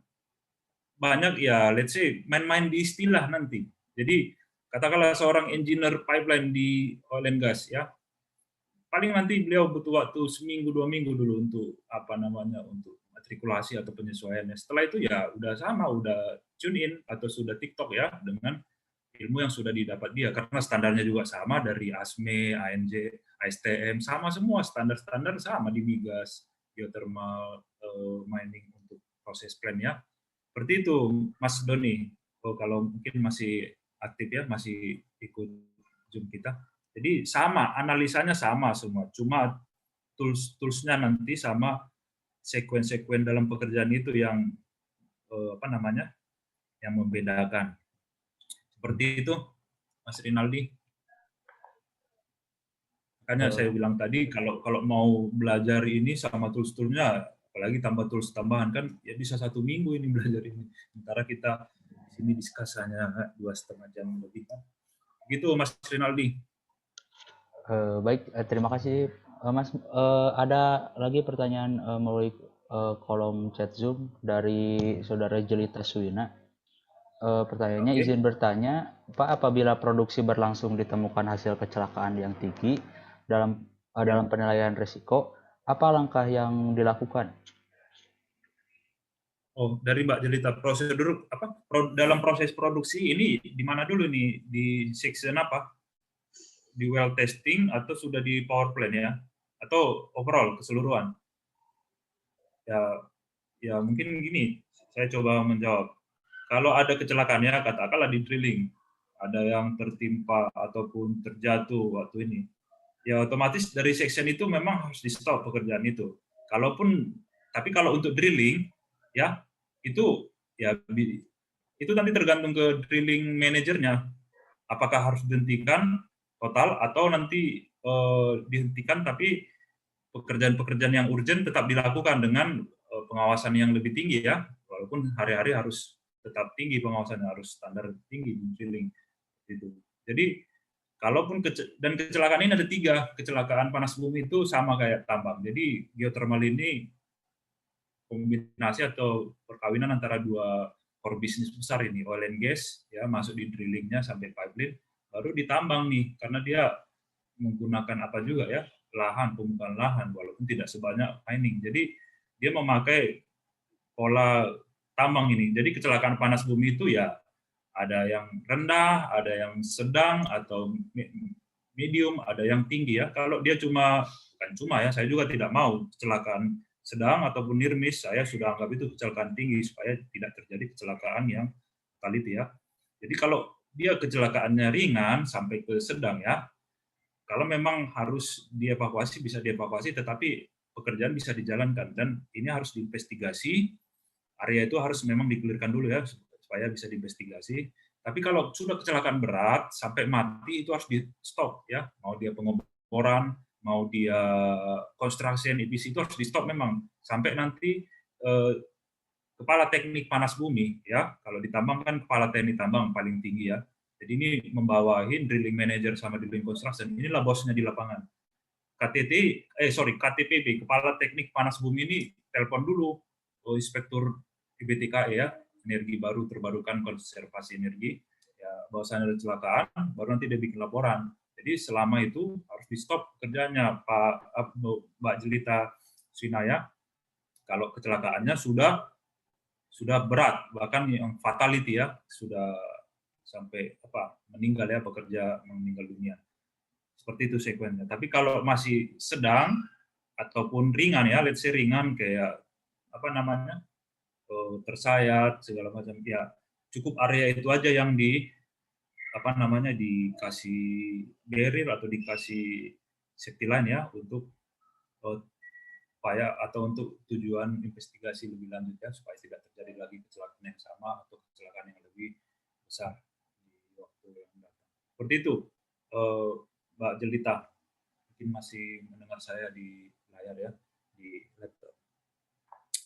A: banyak ya, let's say, main-main di istilah nanti. Jadi, katakanlah seorang engineer pipeline di oil and gas, ya, paling nanti beliau butuh waktu seminggu 2 minggu dulu untuk untuk matrikulasi atau penyesuaiannya. Setelah itu ya udah sama, udah tune in atau sudah TikTok ya dengan ilmu yang sudah didapat dia, karena standarnya juga sama dari ASME, ANJ, ASTM, sama semua standar-standar sama di migas, geothermal, mining untuk proses plan ya. Seperti itu Mas Doni. Kalau mungkin masih aktif ya, masih ikut Zoom kita. Jadi sama, analisanya sama semua, cuma tools-nya nanti sama sekuen-sekuen dalam pekerjaan itu yang yang membedakan. Seperti itu, Mas Rinaldi. Makanya saya bilang tadi, kalau mau belajar ini sama tools-toolnya, apalagi tambah tools tambahan kan, ya bisa 1 minggu ini belajar ini. Sementara kita di sini diskusinya 2,5 jam lebih. Gitu, Mas Rinaldi.
B: Baik, terima kasih Mas. Ada lagi pertanyaan melalui kolom chat Zoom dari saudara Jelita Suwina. Pertanyaannya, izin bertanya, Pak, apabila produksi berlangsung ditemukan hasil kecelakaan yang tinggi dalam penilaian risiko, apa langkah yang dilakukan?
A: Oh, dari Mbak Jelita, prosedur dalam proses produksi ini di mana dulu nih, di section apa? Di well testing atau sudah di power plant ya, atau overall keseluruhan? Ya mungkin gini, saya coba menjawab. Kalau ada kecelakaan ya, katakanlah di drilling, ada yang tertimpa ataupun terjatuh waktu ini, ya otomatis dari section itu memang harus di stop pekerjaan itu. Tapi kalau untuk drilling ya, itu ya itu nanti tergantung ke drilling manajernya, apakah harus dihentikan total atau nanti dihentikan tapi pekerjaan-pekerjaan yang urgent tetap dilakukan dengan pengawasan yang lebih tinggi ya, walaupun hari-hari harus tetap tinggi pengawasannya, harus standar tinggi di drilling gitu. Jadi kalaupun dan kecelakaan ini ada 3, kecelakaan panas bumi itu sama kayak tambang. Jadi geothermal ini kombinasi atau perkawinan antara 2 core bisnis besar ini, oil and gas ya, masuk di drillingnya sampai pipeline, baru ditambang nih, karena dia menggunakan apa juga ya, lahan, pembukaan lahan, walaupun tidak sebanyak mining. Jadi dia memakai pola tambang ini. Jadi kecelakaan panas bumi itu ya ada yang rendah, ada yang sedang atau medium, ada yang tinggi ya. Kalau dia bukan cuma ya, saya juga tidak mau kecelakaan sedang ataupun near miss, saya sudah anggap itu kecelakaan tinggi supaya tidak terjadi kecelakaan yang fatality ya. Jadi kalau dia kecelakaannya ringan sampai ke sedang ya, kalau memang harus dievakuasi bisa dievakuasi, tetapi pekerjaan bisa dijalankan dan ini harus diinvestigasi. Area itu harus memang dikelirkan dulu ya supaya bisa diinvestigasi. Tapi kalau sudah kecelakaan berat sampai mati itu harus di stop ya. Mau dia pengeboran, mau dia construction EPC itu harus di stop memang sampai nanti kepala teknik panas bumi ya. Kalau ditambang kan kepala teknik tambang paling tinggi ya. Jadi ini membawahi drilling manager sama drilling construction. Inilah bosnya di lapangan. KTPB, kepala teknik panas bumi ini telepon dulu inspektur IBTKE ya, energi baru terbarukan konservasi energi, ya bahwasanya ada kecelakaan, baru nanti dia bikin laporan. Jadi selama itu harus di stop kerjanya Mbak Jelita Swinaya. Kalau kecelakaannya sudah berat, bahkan yang fatality ya, sudah sampai meninggal ya, pekerja meninggal dunia. Seperti itu sekuensinya. Tapi kalau masih sedang ataupun ringan ya, let's say ringan kayak tersayat segala macam ya, cukup area itu aja yang dikasih barrier atau dikasih safety line ya untuk supaya atau untuk tujuan investigasi lebih lanjut ya, supaya tidak terjadi lagi kecelakaan yang sama atau kecelakaan yang lebih besar di waktu yang datang. Seperti itu Mbak Jelita, mungkin masih mendengar saya di layar ya, di laptop.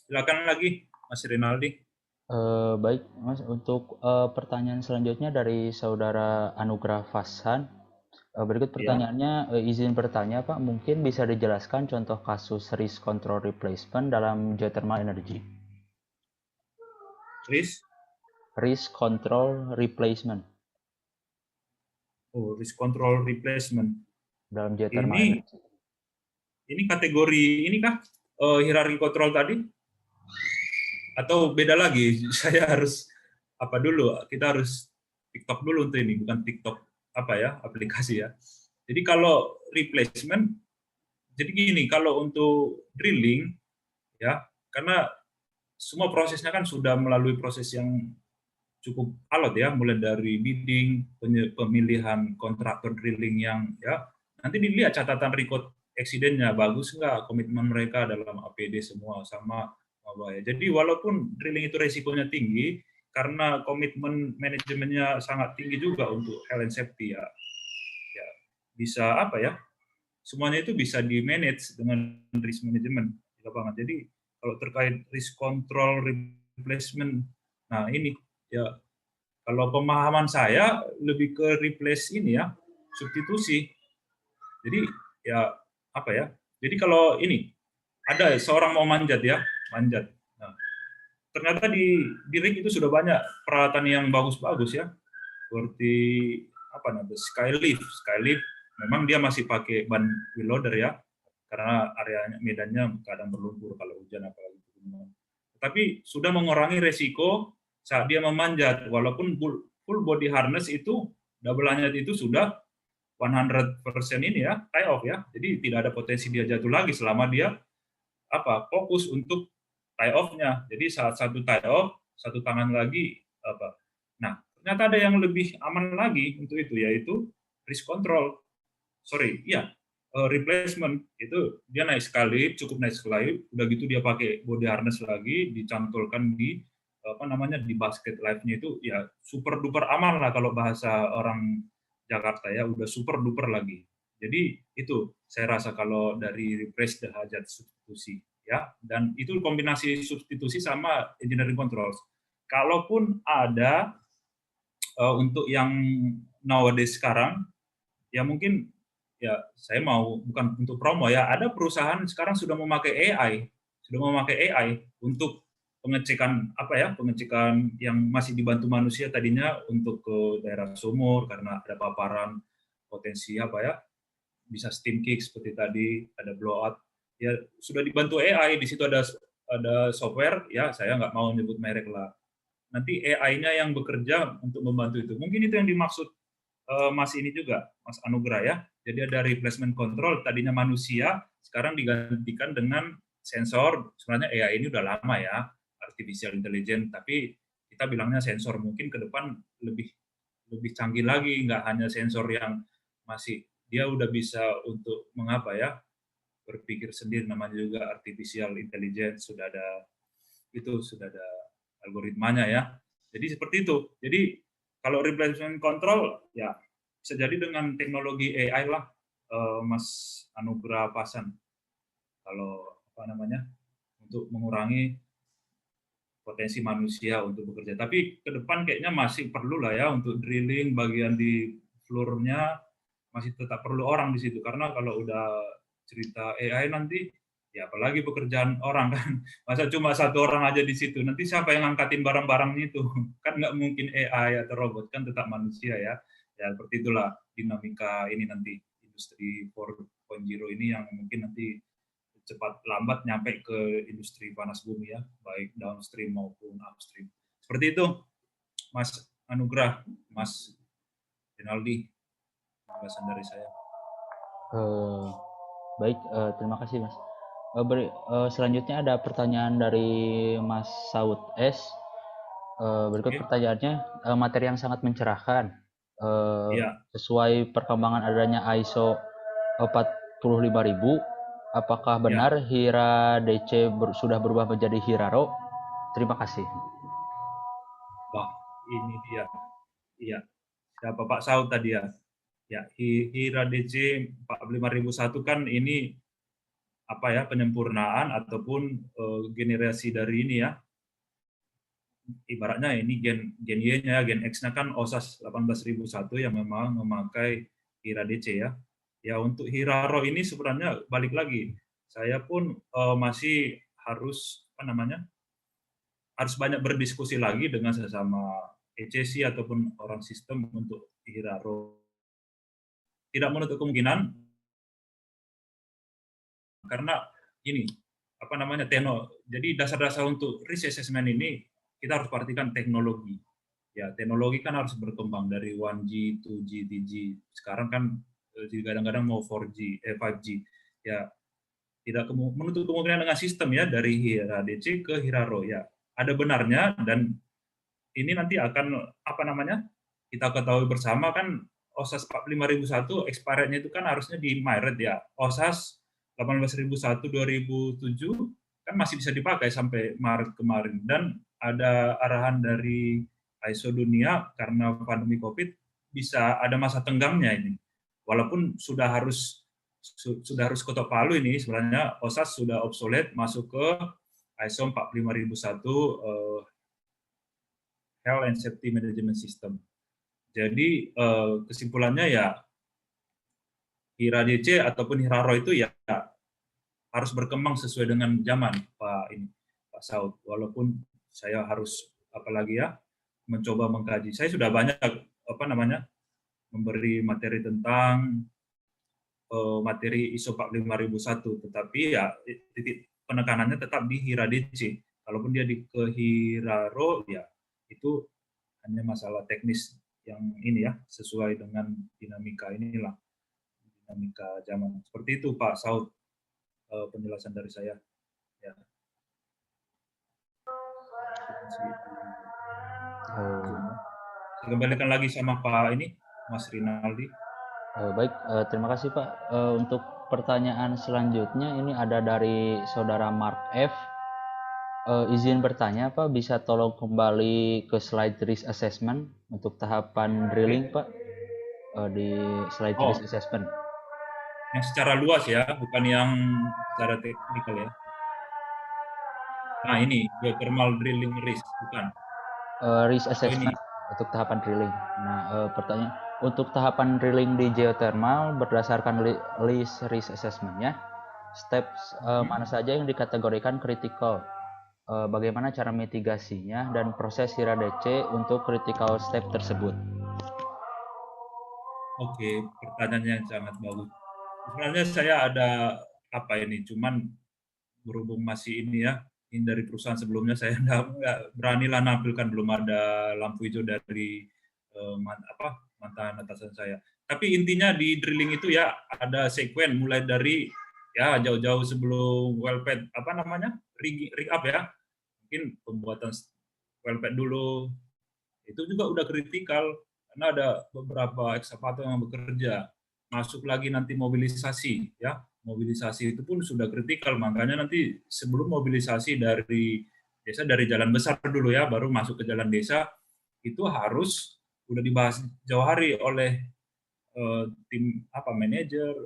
A: Silakan lagi Mas Rinaldi.
B: Baik Mas, untuk pertanyaan selanjutnya dari saudara Anugrah Fasan. Berikut pertanyaannya, izin bertanya Pak, mungkin bisa dijelaskan contoh kasus risk control replacement dalam geothermal energy? Risk control replacement.
A: Oh, risk control replacement.
B: Dalam geothermal energy.
A: Ini kategori ini kah hierarki kontrol tadi? Atau beda lagi? Saya harus apa dulu? Kita harus TikTok dulu untuk ini, bukan TikTok aplikasi ya. Jadi kalau replacement, jadi gini, kalau untuk drilling ya, karena semua prosesnya kan sudah melalui proses yang cukup alot ya, mulai dari bidding, pemilihan kontraktor drilling yang ya, nanti dilihat catatan record accident-nya bagus nggak, komitmen mereka dalam APD semua sama ya. Jadi walaupun drilling itu resikonya tinggi, karena komitmen manajemennya sangat tinggi juga untuk health and safety ya, bisa semuanya itu bisa di manage dengan risk management di lapangan. Jadi kalau terkait risk control replacement, nah ini ya, kalau pemahaman saya lebih ke replace ini ya, substitusi. Jadi ya jadi kalau ini ada seorang mau manjat. Nah, ternyata di rig itu sudah banyak peralatan yang bagus-bagus ya, seperti skylift. Memang dia masih pakai ban wheel loader ya, karena area medannya kadang berlumpur kalau hujan apalagi gunungan. Tapi sudah mengurangi resiko saat dia memanjat, walaupun full body harness itu double hanyut itu sudah 100% ini ya, tie off ya. Jadi tidak ada potensi dia jatuh lagi selama dia fokus untuk tie off-nya. Jadi saat satu tie off, satu tangan lagi Nah, ternyata ada yang lebih aman lagi untuk itu, yaitu risk control. Replacement itu dia naik sekali, cukup naik sekali, udah gitu dia pakai body harness lagi, dicantolkan di di basket live-nya itu ya super duper aman lah kalau bahasa orang Jakarta ya, udah super duper lagi. Jadi itu saya rasa kalau dari replace the hajat substitusi ya, dan itu kombinasi substitusi sama engineering controls. Kalaupun ada untuk yang nowadays sekarang ya mungkin ya saya mau bukan untuk promo ya, ada perusahaan sekarang sudah memakai AI untuk pengecekan pengecekan yang masih dibantu manusia tadinya untuk ke daerah sumur karena ada paparan potensi bisa steam kick seperti tadi, ada blowout ya sudah dibantu AI. Di situ ada software ya, saya nggak mau nyebut merek lah, nanti AI-nya yang bekerja untuk membantu itu. Mungkin itu yang dimaksud Mas ini juga, Mas Anugrah ya. Jadi ada replacement control, tadinya manusia, sekarang digantikan dengan sensor. Sebenarnya AI ini udah lama ya, artificial intelligence, tapi kita bilangnya sensor. Mungkin ke depan lebih canggih lagi, nggak hanya sensor yang masih, dia udah bisa untuk berpikir sendiri, namanya juga artificial intelligence, sudah ada algoritmanya ya. Jadi seperti itu. Jadi kalau replacement control ya bisa jadi dengan teknologi AI lah, Mas Anugrah Pasan. Kalau untuk mengurangi potensi manusia untuk bekerja. Tapi ke depan kayaknya masih perlu lah ya untuk drilling bagian di floor-nya, masih tetap perlu orang di situ, karena kalau udah cerita AI nanti ya apalagi pekerjaan orang kan, masa cuma satu orang aja di situ, nanti siapa yang ngangkatin barang-barang itu? Kan nggak mungkin AI atau robot, kan tetap manusia ya. Ya seperti itulah dinamika ini nanti, industri 4.0 ini yang mungkin nanti cepat lambat nyampe ke industri panas bumi ya, baik downstream maupun upstream. Seperti itu, Mas Anugrah, Mas Rinaldi, penjelasan dari saya.
B: Baik, terima kasih Mas. Selanjutnya ada pertanyaan dari Mas Saud S. Berikut pertanyaannya, materi yang sangat mencerahkan. Sesuai perkembangan adanya ISO 45000, apakah benar Hira DC sudah berubah menjadi Hiraro? Terima kasih.
A: Wah, ini dia. Iya, siapa Pak Saud tadi ya? Ya, Hira DC 45001 kan ini penyempurnaan ataupun generasi dari ini ya. Ibaratnya ini gen Y-nya, gen X-nya kan OSAS 18001 yang memang memakai Hira DC ya. Ya untuk Hiraro ini sebenarnya balik lagi, saya pun masih harus harus banyak berdiskusi lagi dengan sesama ECC ataupun orang sistem untuk Hiraro. Tidak menutup kemungkinan, karena ini jadi dasar-dasar untuk risk assessment ini kita harus perhatikan teknologi. Ya, teknologi kan harus berkembang dari 1G, 2G, 3G. Sekarang kan kadang-kadang mau 4G, 5G. Ya, tidak menutup kemungkinan dengan sistem ya, dari Hira DC ke Hiraro ya. Ada benarnya, dan ini nanti akan kita ketahui bersama kan, OSAS 45001 expirednya itu kan harusnya di Maret ya. OSAS 18001 2007 kan masih bisa dipakai sampai Maret kemarin, dan ada arahan dari ISO dunia karena pandemi Covid bisa ada masa tenggangnya ini. Walaupun sudah harus ketok palu ini, sebenarnya OSAS sudah obsolete masuk ke ISO 45001 Health and Safety Management System. Jadi kesimpulannya ya Hira DC ataupun Hiraro itu ya harus berkembang sesuai dengan zaman, Pak Saud. Walaupun saya harus mencoba mengkaji. Saya sudah banyak memberi materi tentang materi ISO 45001, tetapi ya titik penekanannya tetap di Hira DC. Kalaupun dia ke Hiraro ya itu hanya masalah teknis yang ini ya, sesuai dengan dinamika zaman. Seperti itu Pak Saud, penjelasan dari saya. Ya. Saya kembalikan lagi sama Pak Mas Rinaldi.
B: Baik, terima kasih Pak. Untuk pertanyaan selanjutnya ini ada dari saudara Mark F. Izin bertanya Pak, bisa tolong kembali ke slide risk assessment untuk tahapan drilling Pak, di slide risk
A: Oh,
B: assessment.
A: yang secara luas ya, bukan yang secara teknikal ya. Nah ini geothermal drilling risk, bukan?
B: Risk
A: Atau ini?
B: assessment untuk tahapan drilling. Nah, pertanyaan untuk tahapan drilling di geothermal berdasarkan list risk assessment-nya, steps mana saja yang dikategorikan kritikal? Bagaimana cara mitigasinya dan proses HIRA DC untuk critical step tersebut?
A: Oke, pertanyaan yang sangat bagus. Sebenarnya saya ada apa ini, cuman berhubung masih ini ya, ini dari perusahaan sebelumnya saya nggak berani lah nampilkan, belum ada lampu hijau dari mantan atasan saya. Tapi intinya di drilling itu ya ada sekuen mulai dari ya jauh-jauh sebelum well pad apa namanya rig up ya, mungkin pembuatan well pad dulu itu juga udah kritikal karena ada beberapa ekskavator yang bekerja, masuk lagi nanti mobilisasi ya, mobilisasi itu pun sudah kritikal, makanya nanti sebelum mobilisasi dari desa, dari jalan besar dulu ya, baru masuk ke jalan desa, itu harus udah dibahas jauh hari oleh tim apa manajer,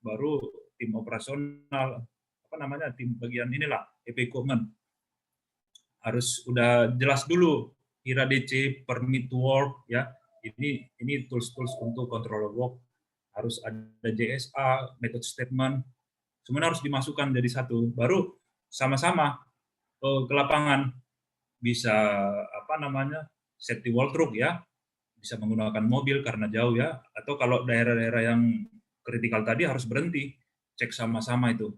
A: baru tim operasional apa namanya tim bagian inilah equipment, harus udah jelas dulu HIRA DC, permit to work ya. Ini tools-tools untuk control work, harus ada JSA, method statement, semuanya harus dimasukkan jadi satu. Baru sama-sama ke lapangan bisa apa namanya safety walkthrough ya, bisa menggunakan mobil karena jauh ya, atau kalau daerah-daerah yang kritikal tadi harus berhenti, cek sama-sama itu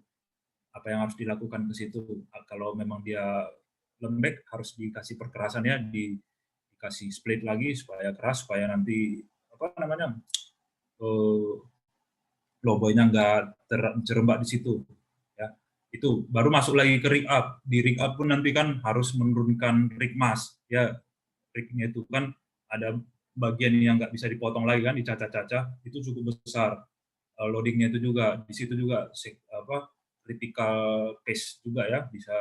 A: apa yang harus dilakukan ke situ. Kalau memang dia lembek harus dikasih perkerasan ya, dikasih split lagi supaya keras, supaya nanti apa namanya logonya nggak terjerembab di situ ya. Itu baru masuk lagi ke rig up. Di rig up pun nanti kan harus menurunkan rig mass ya, rignya itu kan ada bagian yang nggak bisa dipotong lagi kan, dicacah-cacah, itu cukup besar. Loadingnya itu juga di situ juga apa critical case juga ya, bisa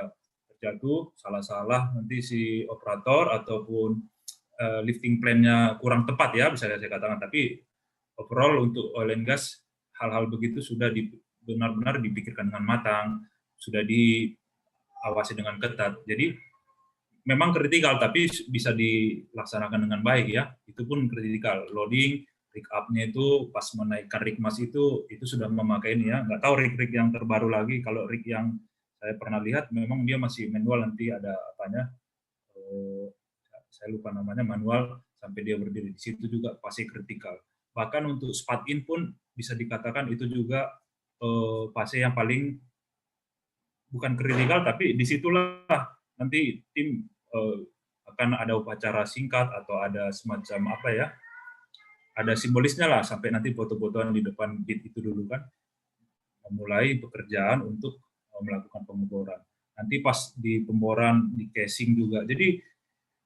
A: terjatuh salah-salah nanti si operator ataupun lifting plan-nya kurang tepat ya, bisa saya katakan. Tapi overall untuk oil and gas hal-hal begitu sudah benar-benar dipikirkan dengan matang, sudah diawasi dengan ketat. Jadi memang kritikal tapi bisa dilaksanakan dengan baik ya. Itu pun kritikal. Loading, rig up-nya itu pas menaikkan rig mass itu sudah memakai ini ya. Nggak tahu rig-rig yang terbaru lagi. Kalau rig yang saya pernah lihat memang dia masih manual, nanti ada apanya, saya lupa namanya, manual sampai dia berdiri di situ juga pasti kritikal. Bahkan untuk spot in pun bisa dikatakan itu juga fase yang paling bukan kritikal, tapi disitulah nanti tim akan ada upacara singkat atau ada semacam apa ya, ada simbolisnya lah, sampai nanti foto-fotoan di depan pit itu dulu kan, memulai pekerjaan untuk melakukan pengeboran. Nanti pas di pemboran, di casing juga. Jadi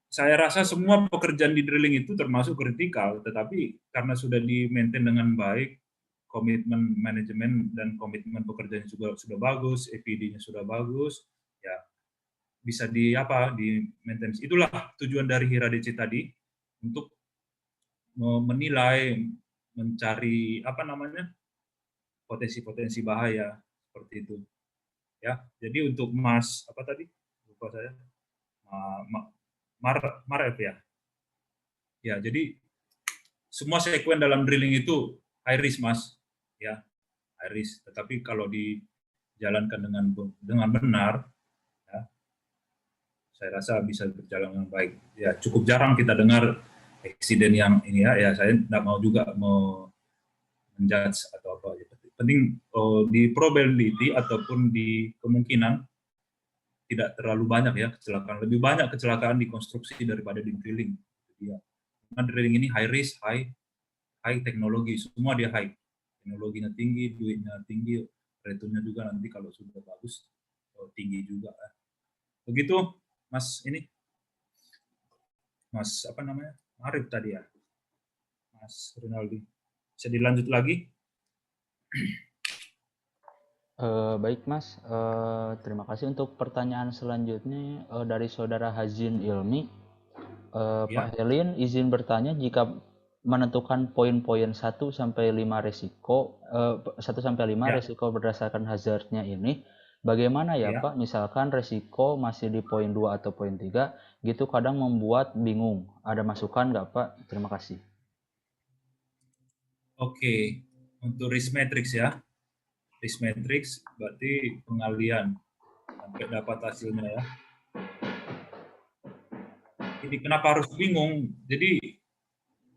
A: saya rasa semua pekerjaan di drilling itu termasuk kritikal, tetapi karena sudah di-maintain dengan baik, komitmen manajemen dan komitmen pekerjaannya juga sudah bagus, EPD-nya sudah bagus, ya bisa di apa di maintenance. Itulah tujuan dari HIRA DC tadi, untuk menilai, mencari apa namanya potensi-potensi bahaya seperti itu. Ya, jadi untuk Mas apa tadi? Lupa saya. Maref ya. Ya, jadi semua sekuen dalam drilling itu high risk Mas, ya high risk. Tetapi kalau dijalankan dengan benar, ya, saya rasa bisa berjalan dengan baik. Ya cukup jarang kita dengar eksiden yang ini ya. Ya saya tidak mau juga menjudge atau apa. Penting di probability ataupun di kemungkinan tidak terlalu banyak ya kecelakaan. Lebih banyak kecelakaan di konstruksi daripada di drilling. Ya. Karena drilling ini high risk, high teknologi, semua dia high. Teknologinya tinggi, duitnya tinggi, returnnya juga nanti kalau sudah bagus tinggi juga. Begitu Mas ini, Mas apa namanya, Arif tadi ya, Mas Rinaldi. Bisa dilanjut lagi?
B: Baik Mas, terima kasih. Untuk pertanyaan selanjutnya dari Saudara Hazin Ilmi.
A: Ya.
B: Pak Helin izin bertanya, jika menentukan poin-poin 1 sampai 5 resiko 1 sampai 5
A: Ya.
B: resiko berdasarkan hazardnya ini, bagaimana ya
A: Ya.
B: Pak? Misalkan resiko masih di poin 2 atau poin 3, gitu kadang membuat bingung. Ada masukan nggak Pak? Terima kasih.
A: Oke, untuk risk matrix ya. Risk matrix berarti pengalian sampai dapat hasilnya ya. Jadi kenapa harus bingung? Jadi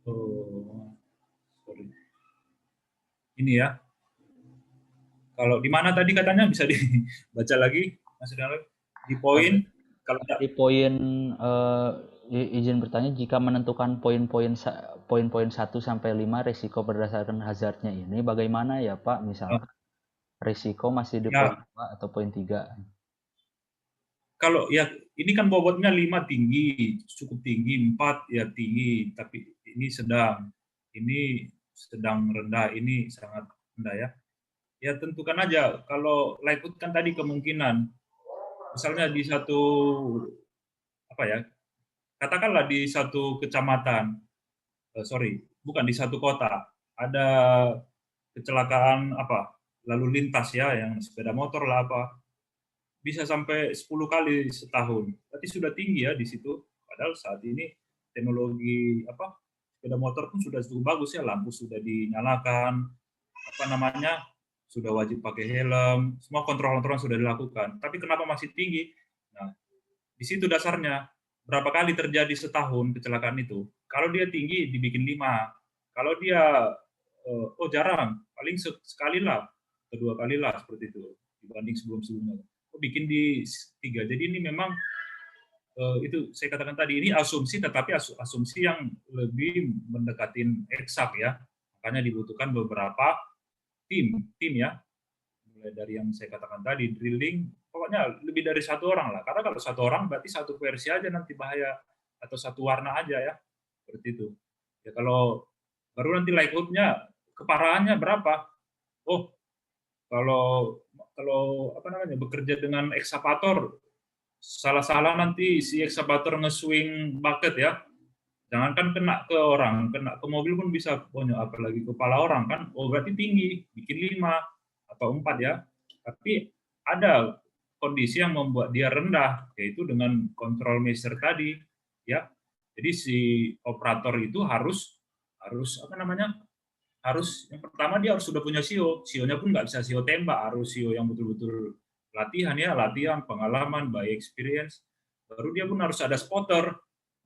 A: sorry. Ini ya. Kalau di mana tadi katanya bisa dibaca lagi, Mas Rinaldo? Di poin kalau
B: di poin izin bertanya, jika menentukan poin-poin 1 sampai 5 risiko berdasarkan hazardnya ini bagaimana ya Pak? Misalkan risiko masih di poin 2 atau poin 3.
A: Kalau ya ini kan bobotnya 5 tinggi, cukup tinggi, 4 ya tinggi, tapi ini sedang. Ini sedang rendah, ini sangat rendah ya. Ya tentukan aja, kalau likelihood kan tadi kemungkinan, misalnya di satu, apa ya, katakanlah di satu kecamatan, bukan di satu kota, ada kecelakaan apa, lalu lintas ya, yang sepeda motor lah apa, bisa sampai 10 kali setahun. Berarti sudah tinggi ya di situ. Padahal saat ini teknologi apa sepeda motor pun sudah cukup bagus ya, lampu sudah dinyalakan, apa namanya, sudah wajib pakai helm, semua kontrol-kontrol sudah dilakukan. Tapi kenapa masih tinggi? Nah, di situ dasarnya. Berapa kali terjadi setahun kecelakaan itu? Kalau dia tinggi dibikin 5. Kalau dia jarang, paling sekali lah, kedua kali lah seperti itu dibanding sebelum-sebelumnya. Bikin di 3. Jadi ini memang itu saya katakan tadi, ini asumsi, tetapi asumsi yang lebih mendekatin eksak ya. Makanya dibutuhkan beberapa tim ya. Mulai dari yang saya katakan tadi, drilling, pokoknya lebih dari 1 orang lah. Karena kalau 1 orang berarti 1 versi aja nanti bahaya, atau 1 warna aja ya. Seperti itu. Ya kalau baru nanti likelihood-nya, keparahannya berapa? Oh, kalau apa namanya, bekerja dengan ekskavator, salah-salah nanti si ekskavator nge-swing bucket ya, jangankan kena ke orang, kena ke mobil pun bisa bonyok, apalagi kepala orang kan, oh berarti tinggi, bikin 5 atau 4 ya. Tapi ada kondisi yang membuat dia rendah, yaitu dengan control measure tadi ya. Jadi si operator itu harus apa namanya, harus yang pertama dia harus sudah punya SEO. SEO-nya pun nggak bisa SEO tembak, harus SEO yang betul-betul latihan ya, latihan, pengalaman, by experience. Baru dia pun harus ada spotter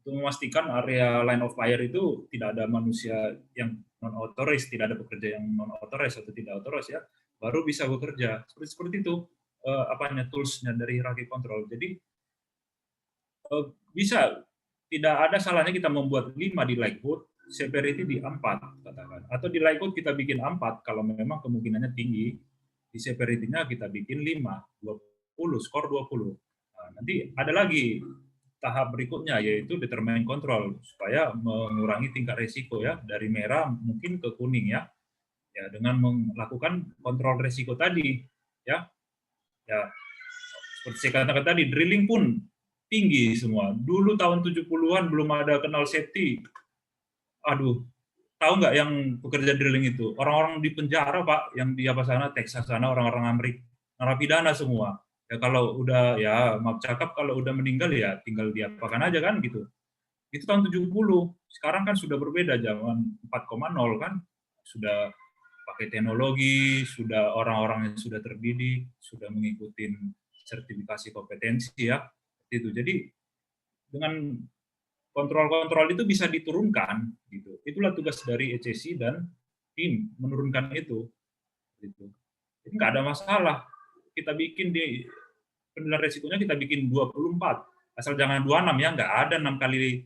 A: untuk memastikan area line of fire itu tidak ada manusia yang non authorized, tidak ada pekerja yang non authorized atau tidak authorized ya, baru bisa bekerja. Seperti itu apanya toolsnya dari hierarchy control. Jadi bisa, tidak ada salahnya kita membuat 5 di likelihood, severity di 4 katakan, atau di likelihood kita bikin 4 kalau memang kemungkinannya tinggi, di severity-nya kita bikin 5, 20, skor 20. Nah, nanti ada lagi tahap berikutnya, yaitu determine control, supaya mengurangi tingkat resiko ya, dari merah mungkin ke kuning ya, dengan melakukan kontrol resiko tadi ya. Seperti saya katakan tadi, drilling pun tinggi semua. Dulu tahun 70-an belum ada kenal safety. Aduh, tahu nggak yang pekerja drilling itu? Orang-orang di penjara, Pak, yang di apa sana, Texas sana, orang-orang Amerika, narapidana semua. Ya kalau udah, ya maaf cakap, kalau udah meninggal ya tinggal diapakan aja kan gitu. Itu tahun 70. Sekarang kan sudah berbeda, zaman 4.0 kan. Sudah pakai teknologi, sudah orang-orang yang sudah terdidik, sudah mengikuti sertifikasi kompetensi ya. Itu. Jadi dengan kontrol-kontrol itu bisa diturunkan gitu. Itulah tugas dari ECC dan tim menurunkan itu gitu. Jadi nggak ada masalah. Kita bikin di penilaian resikonya kita bikin 24. Asal jangan 26 ya, nggak ada 6 kali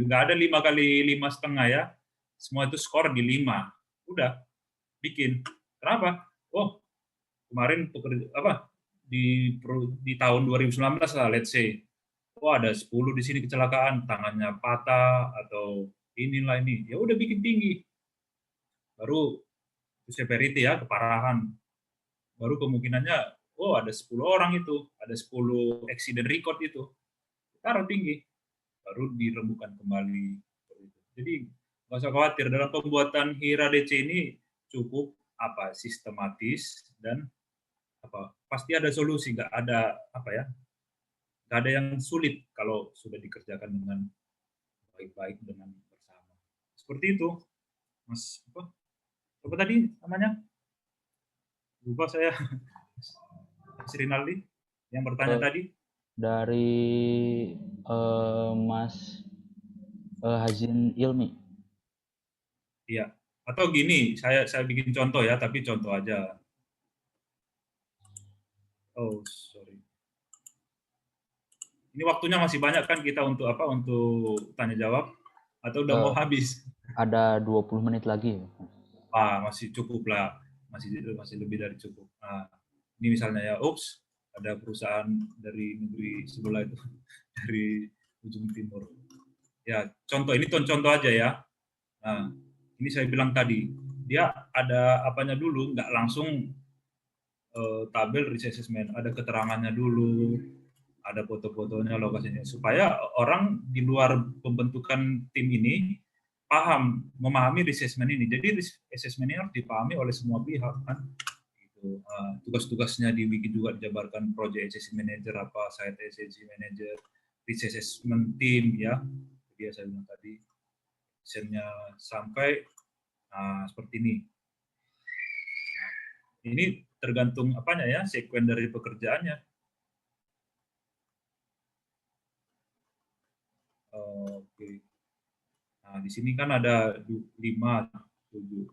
A: nggak ada 5 kali 5,5 ya. Semua itu skor di 5. Udah bikin. Kenapa? Oh, kemarin pekerja apa di tahun 2019 lah, let's say, ada 10 di sini kecelakaan, tangannya patah atau inilah ini, ya udah bikin tinggi, baru severity ya, keparahan baru kemungkinannya, oh ada 10 orang itu, ada 10 accident record itu, taruh tinggi, baru dirembukan kembali. Jadi nggak usah khawatir, dalam pembuatan HIRA DC ini cukup sistematis dan pasti ada solusi, nggak ada nggak ada yang sulit kalau sudah dikerjakan dengan baik-baik dengan bersama. Seperti itu, Mas. Apa tadi namanya? Lupa saya. Mas Rinaldi yang bertanya tadi.
B: Dari Mas Hazin Ilmi.
A: Iya. Atau gini, saya bikin contoh ya, tapi contoh aja. Oh, sorry. Ini waktunya masih banyak kan kita untuk untuk tanya jawab atau udah mau habis?
B: Ada 20 menit lagi.
A: Masih cukup lah. Masih lebih dari cukup. Ini misalnya ya, ada perusahaan dari negeri sebelah itu, dari ujung timur. Ya, contoh aja ya. Nah, ini saya bilang tadi, dia ada apanya dulu, nggak langsung tabel risk assessment, ada keterangannya dulu, ada foto-fotonya, lokasinya, supaya orang di luar pembentukan tim ini memahami risk assessment ini. Jadi risk assessment ini harus dipahami oleh semua pihak kan. Tugas-tugasnya dibikin juga, dijabarkan project assessment manager, site assessment manager, risk assessment team ya. Jadi saya bilang tadi, actionnya sampai seperti ini. Nah, ini tergantung sekuen dari pekerjaannya. Oke. Nah, di sini kan ada 5, 7.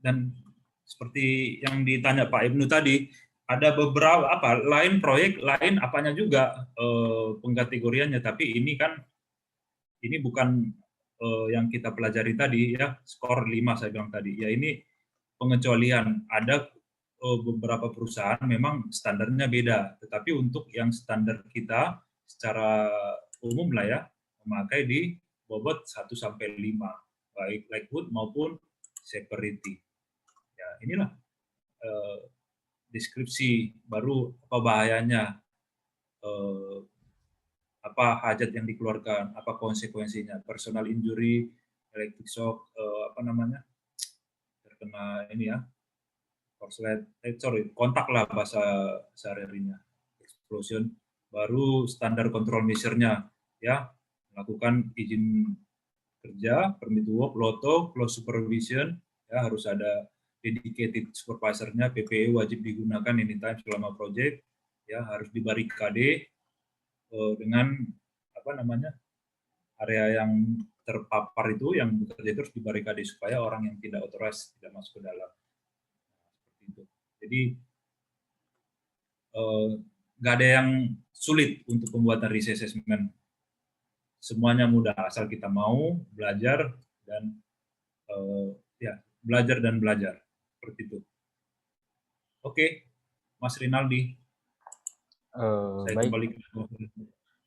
A: Dan seperti yang ditanya Pak Ibnu tadi, ada beberapa lain proyek, lain apanya juga pengkategoriannya, tapi ini bukan yang kita pelajari tadi ya, skor 5 saya bilang tadi. Ya ini pengecualian, ada beberapa perusahaan memang standarnya beda, tetapi untuk yang standar kita secara umum lah ya, memakai di bobot 1 sampai 5, baik likelihood maupun severity. Ya, inilah deskripsi baru apa bahayanya, apa hajat yang dikeluarkan, apa konsekuensinya, personal injury, electric shock, terkena ini ya, kontak lah bahasa sehari-harinya, explosion, baru standar control measure-nya ya, melakukan izin kerja, permit to work, LOTO, close supervision, ya harus ada dedicated supervisor-nya, PPE wajib digunakan anytime selama project, ya harus dibarikade dengan area yang terpapar itu, yang bekerja itu harus dibarikade supaya orang yang tidak authorized tidak masuk ke dalam. Seperti itu. Jadi nggak ada yang sulit untuk pembuatan risk assessment. Semuanya mudah asal kita mau belajar dan belajar seperti itu. Oke, Mas Rinaldi. Saya
B: Baik.
A: kembali.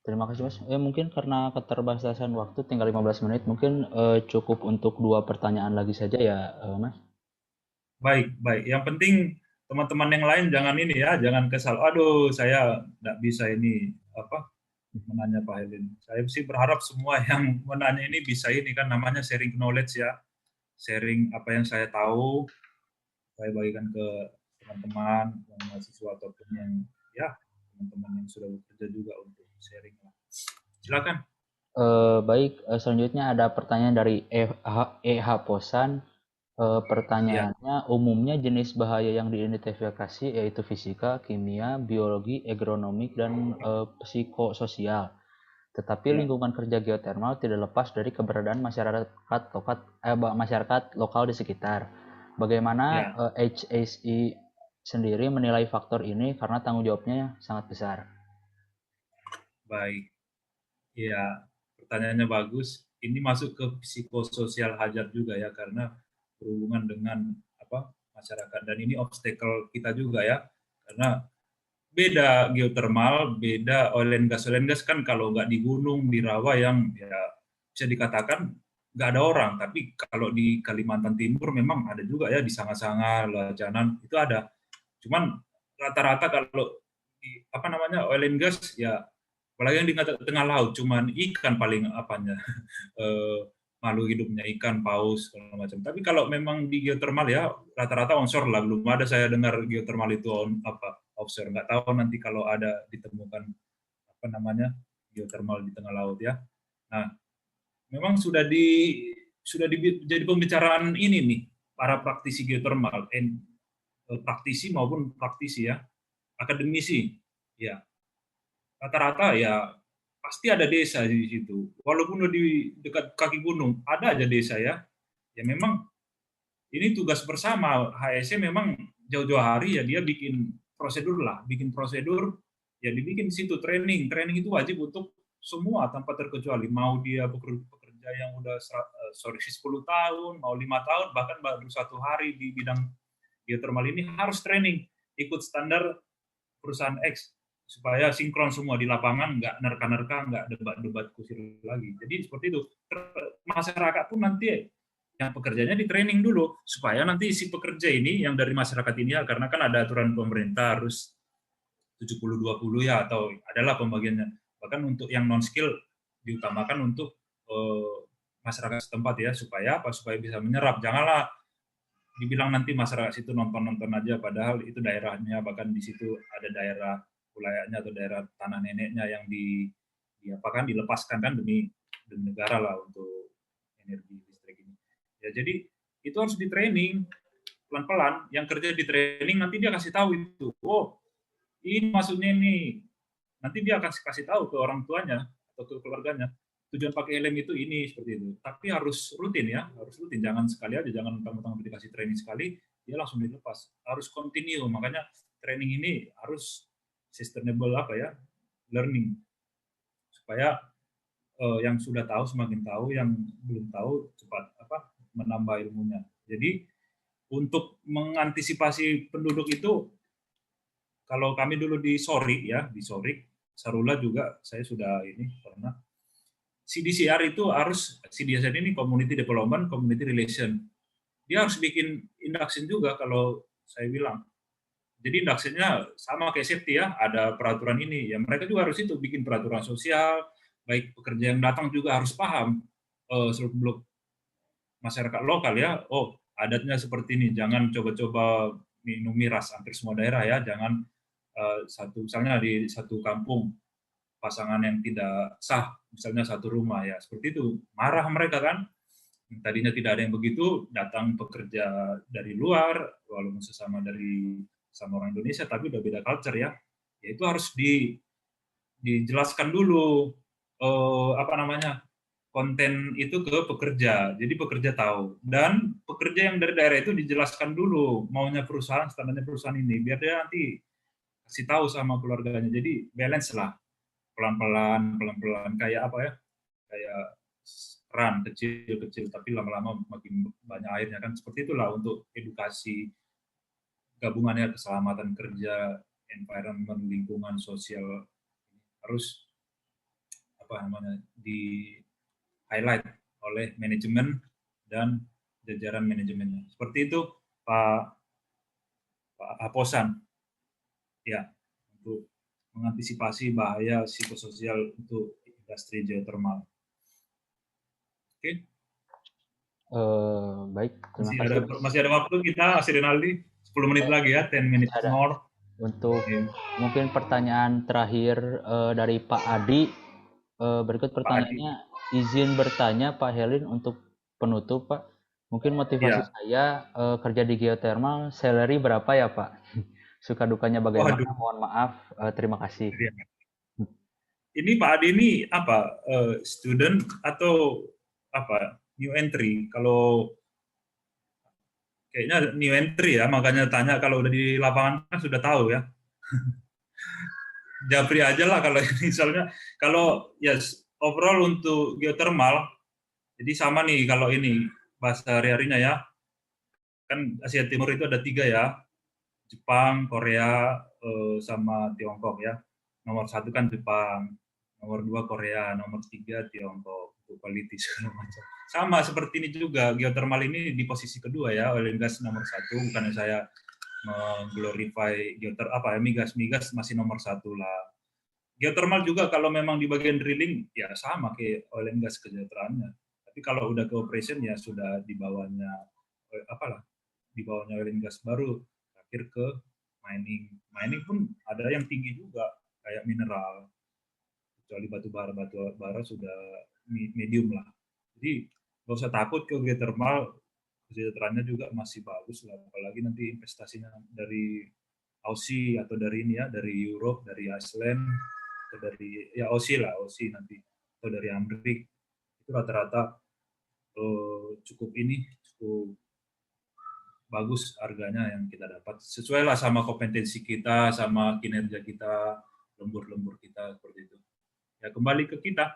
B: Terima kasih Mas. Mungkin karena keterbatasan waktu tinggal 15 menit, mungkin cukup untuk 2 pertanyaan lagi saja ya Mas.
A: Baik. Yang penting teman-teman yang lain jangan ini ya, jangan kesal. Aduh, saya nggak bisa ini menanya Pak Helin. Saya sih berharap semua yang menanya ini bisa ini kan, namanya sharing knowledge ya. Sharing apa yang saya tahu, saya bagikan ke teman-teman yang mahasiswa ataupun yang teman-teman yang sudah bekerja juga untuk sharing. Silakan.
B: Baik, selanjutnya ada pertanyaan dari EH Posan. Pertanyaannya, umumnya jenis bahaya yang diidentifikasi yaitu fisika, kimia, biologi, agronomik, dan psikososial. Tetapi lingkungan kerja geotermal tidak lepas dari keberadaan masyarakat lokal di sekitar. Bagaimana HSE sendiri menilai faktor ini karena tanggung jawabnya sangat besar?
A: Baik. Ya, pertanyaannya bagus. Ini masuk ke psikososial hazard juga ya, karena berhubungan dengan masyarakat, dan ini obstacle kita juga ya, karena beda geotermal, beda oil and gas kan kalau nggak di gunung, di rawa yang ya bisa dikatakan nggak ada orang. Tapi kalau di Kalimantan Timur memang ada juga ya, di Sanga-Sanga, Lajanan itu ada. Cuman rata-rata kalau di apa namanya oil and gas ya, apalagi yang di tengah laut, cuman ikan paling apanya makhluk hidupnya ikan, paus, segala macam. Tapi kalau memang di geothermal ya rata-rata onshore lah. Belum ada saya dengar geothermal itu offshore. Nggak tahu nanti kalau ada ditemukan apa namanya geothermal di tengah laut ya. Nah, memang sudah jadi pembicaraan ini nih para praktisi geothermal, praktisi maupun praktisi ya, akademisi ya. Rata-rata ya pasti ada desa di situ. Walaupun di dekat kaki gunung, ada aja desa ya. Ya memang ini tugas bersama. HSE memang jauh-jauh hari ya dia bikin prosedur lah, bikin prosedur, ya dibikin di situ training. Training itu wajib untuk semua tanpa terkecuali. Mau dia pekerja yang udah 10 tahun, mau 5 tahun, bahkan baru 1 hari di bidang geothermal ini harus training, ikut standar perusahaan X, supaya sinkron semua di lapangan, nggak nerka-nerka, nggak debat-debat kusir lagi. Jadi seperti itu. Masyarakat pun nanti yang pekerjanya di training dulu, supaya nanti si pekerja ini yang dari masyarakat ini ya, karena kan ada aturan pemerintah harus 70-20 ya, atau adalah pembagiannya. Bahkan untuk yang non skill diutamakan untuk masyarakat setempat ya, supaya apa? Supaya bisa menyerap. Janganlah dibilang nanti masyarakat situ nonton-nonton aja, padahal itu daerahnya, bahkan di situ ada daerah wilayahnya atau daerah tanah neneknya yang dilepaskan kan demi negara lah untuk energi listrik ini. Ya jadi itu harus di training pelan-pelan. Yang kerja di training nanti dia kasih tahu itu. Oh, ini maksudnya ini. Nanti dia akan kasih tahu ke orang tuanya atau ke keluarganya. Tujuan pakai helm itu ini, seperti itu. Tapi harus rutin ya, harus rutin. Jangan sekali aja, jangan mentang-mentang dikasih training sekali, dia langsung dilepas. Harus continue. Makanya training ini harus sustainable learning, supaya yang sudah tahu semakin tahu, yang belum tahu cepat menambah ilmunya. Jadi untuk mengantisipasi penduduk itu, kalau kami dulu di Sorik ya, di Sorik Sarula juga saya sudah pernah. CDCR itu harus, CDCR ini Community Development, Community Relation. Dia harus bikin induction juga kalau saya bilang. Jadi induction-nya sama kayak safety ya, ada peraturan ini. Ya mereka juga harus itu bikin peraturan sosial, baik pekerja yang datang juga harus paham seluk-beluk masyarakat lokal ya. Oh, adatnya seperti ini. Jangan coba-coba minum miras, hampir semua daerah ya. Jangan misalnya di satu kampung pasangan yang tidak sah, misalnya satu rumah ya, seperti itu. Marah mereka kan. Tadinya tidak ada yang begitu, datang pekerja dari luar, walaupun sama orang Indonesia, tapi udah beda culture ya. Ya itu harus dijelaskan dulu konten itu ke pekerja. Jadi pekerja tahu. Dan pekerja yang dari daerah itu dijelaskan dulu maunya perusahaan, standarnya perusahaan ini, biar dia nanti kasih tahu sama keluarganya. Jadi balance lah. Pelan-pelan kayak kayak keran kecil-kecil, tapi lama-lama makin banyak airnya kan. Seperti itulah untuk edukasi gabungannya keselamatan kerja, environment, lingkungan sosial harus di highlight oleh manajemen dan jajaran manajemennya. Seperti itu Pak Haposan. Ya, untuk mengantisipasi bahaya psikososial untuk industri geothermal. Oke.
B: Baik, terima kasih.
A: Masih ada waktu kita, Mas Rinaldi. 10 menit lagi ya, 10 minutes more.
B: Untuk mungkin pertanyaan terakhir dari Pak Adi. Berikut pertanyaannya, izin bertanya Pak Helin untuk penutup Pak. Mungkin motivasi saya kerja di geothermal, salary berapa ya Pak? Suka dukanya bagaimana? Waduh. Mohon maaf, terima kasih.
A: Ini Pak Adi ini apa? Student atau apa? New entry? Kalau kayaknya new entry ya, makanya tanya. Kalau udah di lapangan kan sudah tahu ya. Japri aja lah kalau ini, soalnya kalau overall untuk geothermal, jadi sama nih kalau ini bahasa hari-harinya ya, kan Asia Timur itu ada 3 ya, Jepang, Korea, sama Tiongkok ya. Nomor 1 kan Jepang, nomor 2 Korea, nomor 3 Tiongkok. untuk quality segala macam. Sama seperti ini juga, geothermal ini di posisi kedua ya, oil and gas nomor 1. Bukannya saya mengglorify migas masih nomor 1 lah. Geothermal juga kalau memang di bagian drilling ya sama kayak oil and gas kesejahteraannya. Tapi kalau udah ke operation ya sudah di bawahnya di bawahnya oil and gas, baru akhir ke mining. Mining pun ada yang tinggi juga kayak mineral. Kecuali batu bara sudah medium lah. Jadi nggak usah takut ke geothermal, kesejahteraannya juga masih bagus lah. Apalagi nanti investasinya dari Aussie atau dari ini ya, dari Europe, dari Iceland, atau dari ya Aussie nanti, atau dari Amerika, itu rata-rata cukup bagus harganya yang kita dapat. Sesuai lah sama kompetensi kita, sama kinerja kita, lembur-lembur kita seperti itu. Ya kembali ke kita,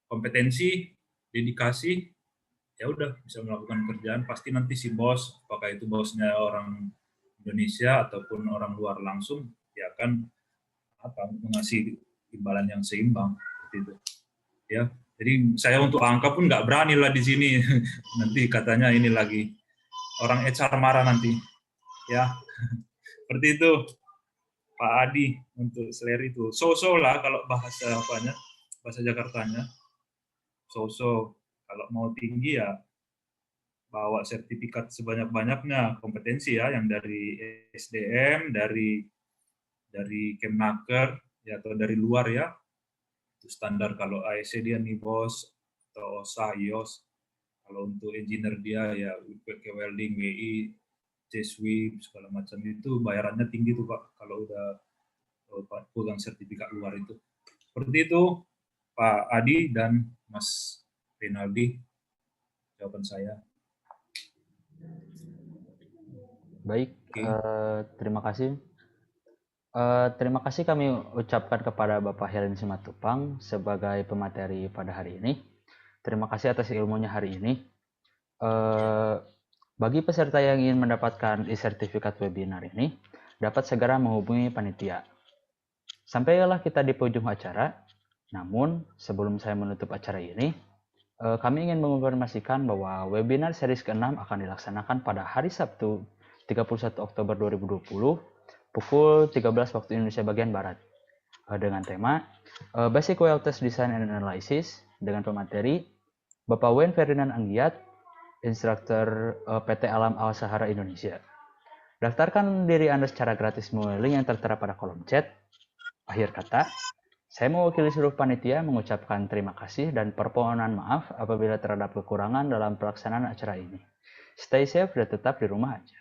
A: kompetensi, dedikasi, ya udah bisa melakukan kerjaan. Pasti nanti si bos, apakah itu bosnya orang Indonesia ataupun orang luar langsung, ya akan mengasih imbalan yang seimbang seperti itu. Ya, jadi saya untuk angka pun nggak berani lah di sini. Nanti katanya ini lagi orang HR marah nanti. Ya, seperti itu. Pak Adi untuk seleri itu. So-so lah kalau bahasa bahasa Jakartanya. So-so. Kalau mau tinggi ya bawa sertifikat sebanyak-banyaknya, kompetensi ya, yang dari SDM, dari Kemnaker, ya, atau dari luar ya. Itu standar kalau AEC dia NIBOS atau OSA, IOS. Kalau untuk engineer dia ya WK Welding, WI, C-Sweep, segala macam itu bayarannya tinggi tuh Pak, kalau udah pegang sertifikat luar itu. Seperti itu Pak Adi dan Mas Rinaldi, jawaban saya.
B: Baik, terima kasih. Terima kasih kami ucapkan kepada Bapak Helen Simatupang sebagai pemateri pada hari ini. Terima kasih atas ilmunya hari ini. Bagi peserta yang ingin mendapatkan e-sertifikat webinar ini, dapat segera menghubungi panitia. Sampailah kita di penghujung acara. Namun, sebelum saya menutup acara ini, kami ingin menginformasikan bahwa webinar series ke-6 akan dilaksanakan pada hari Sabtu 31 Oktober 2020 pukul 13 waktu Indonesia bagian Barat dengan tema Basic Well Test Design and Analysis dengan pemateri Bapak Wen Ferdinand Anggiat, instruktur PT Alam Awas Sahara Indonesia. Daftarkan diri Anda secara gratis melalui link yang tertera pada kolom chat. Akhir kata, saya mewakili seluruh panitia mengucapkan terima kasih dan permohonan maaf apabila terhadap kekurangan dalam pelaksanaan acara ini. Stay safe dan tetap di rumah aja.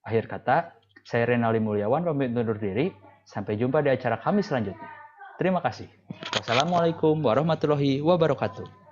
B: Akhir kata, saya Renaldi Mulyawan pamit undur diri. Sampai jumpa di acara kami selanjutnya. Terima kasih. Wassalamualaikum warahmatullahi wabarakatuh.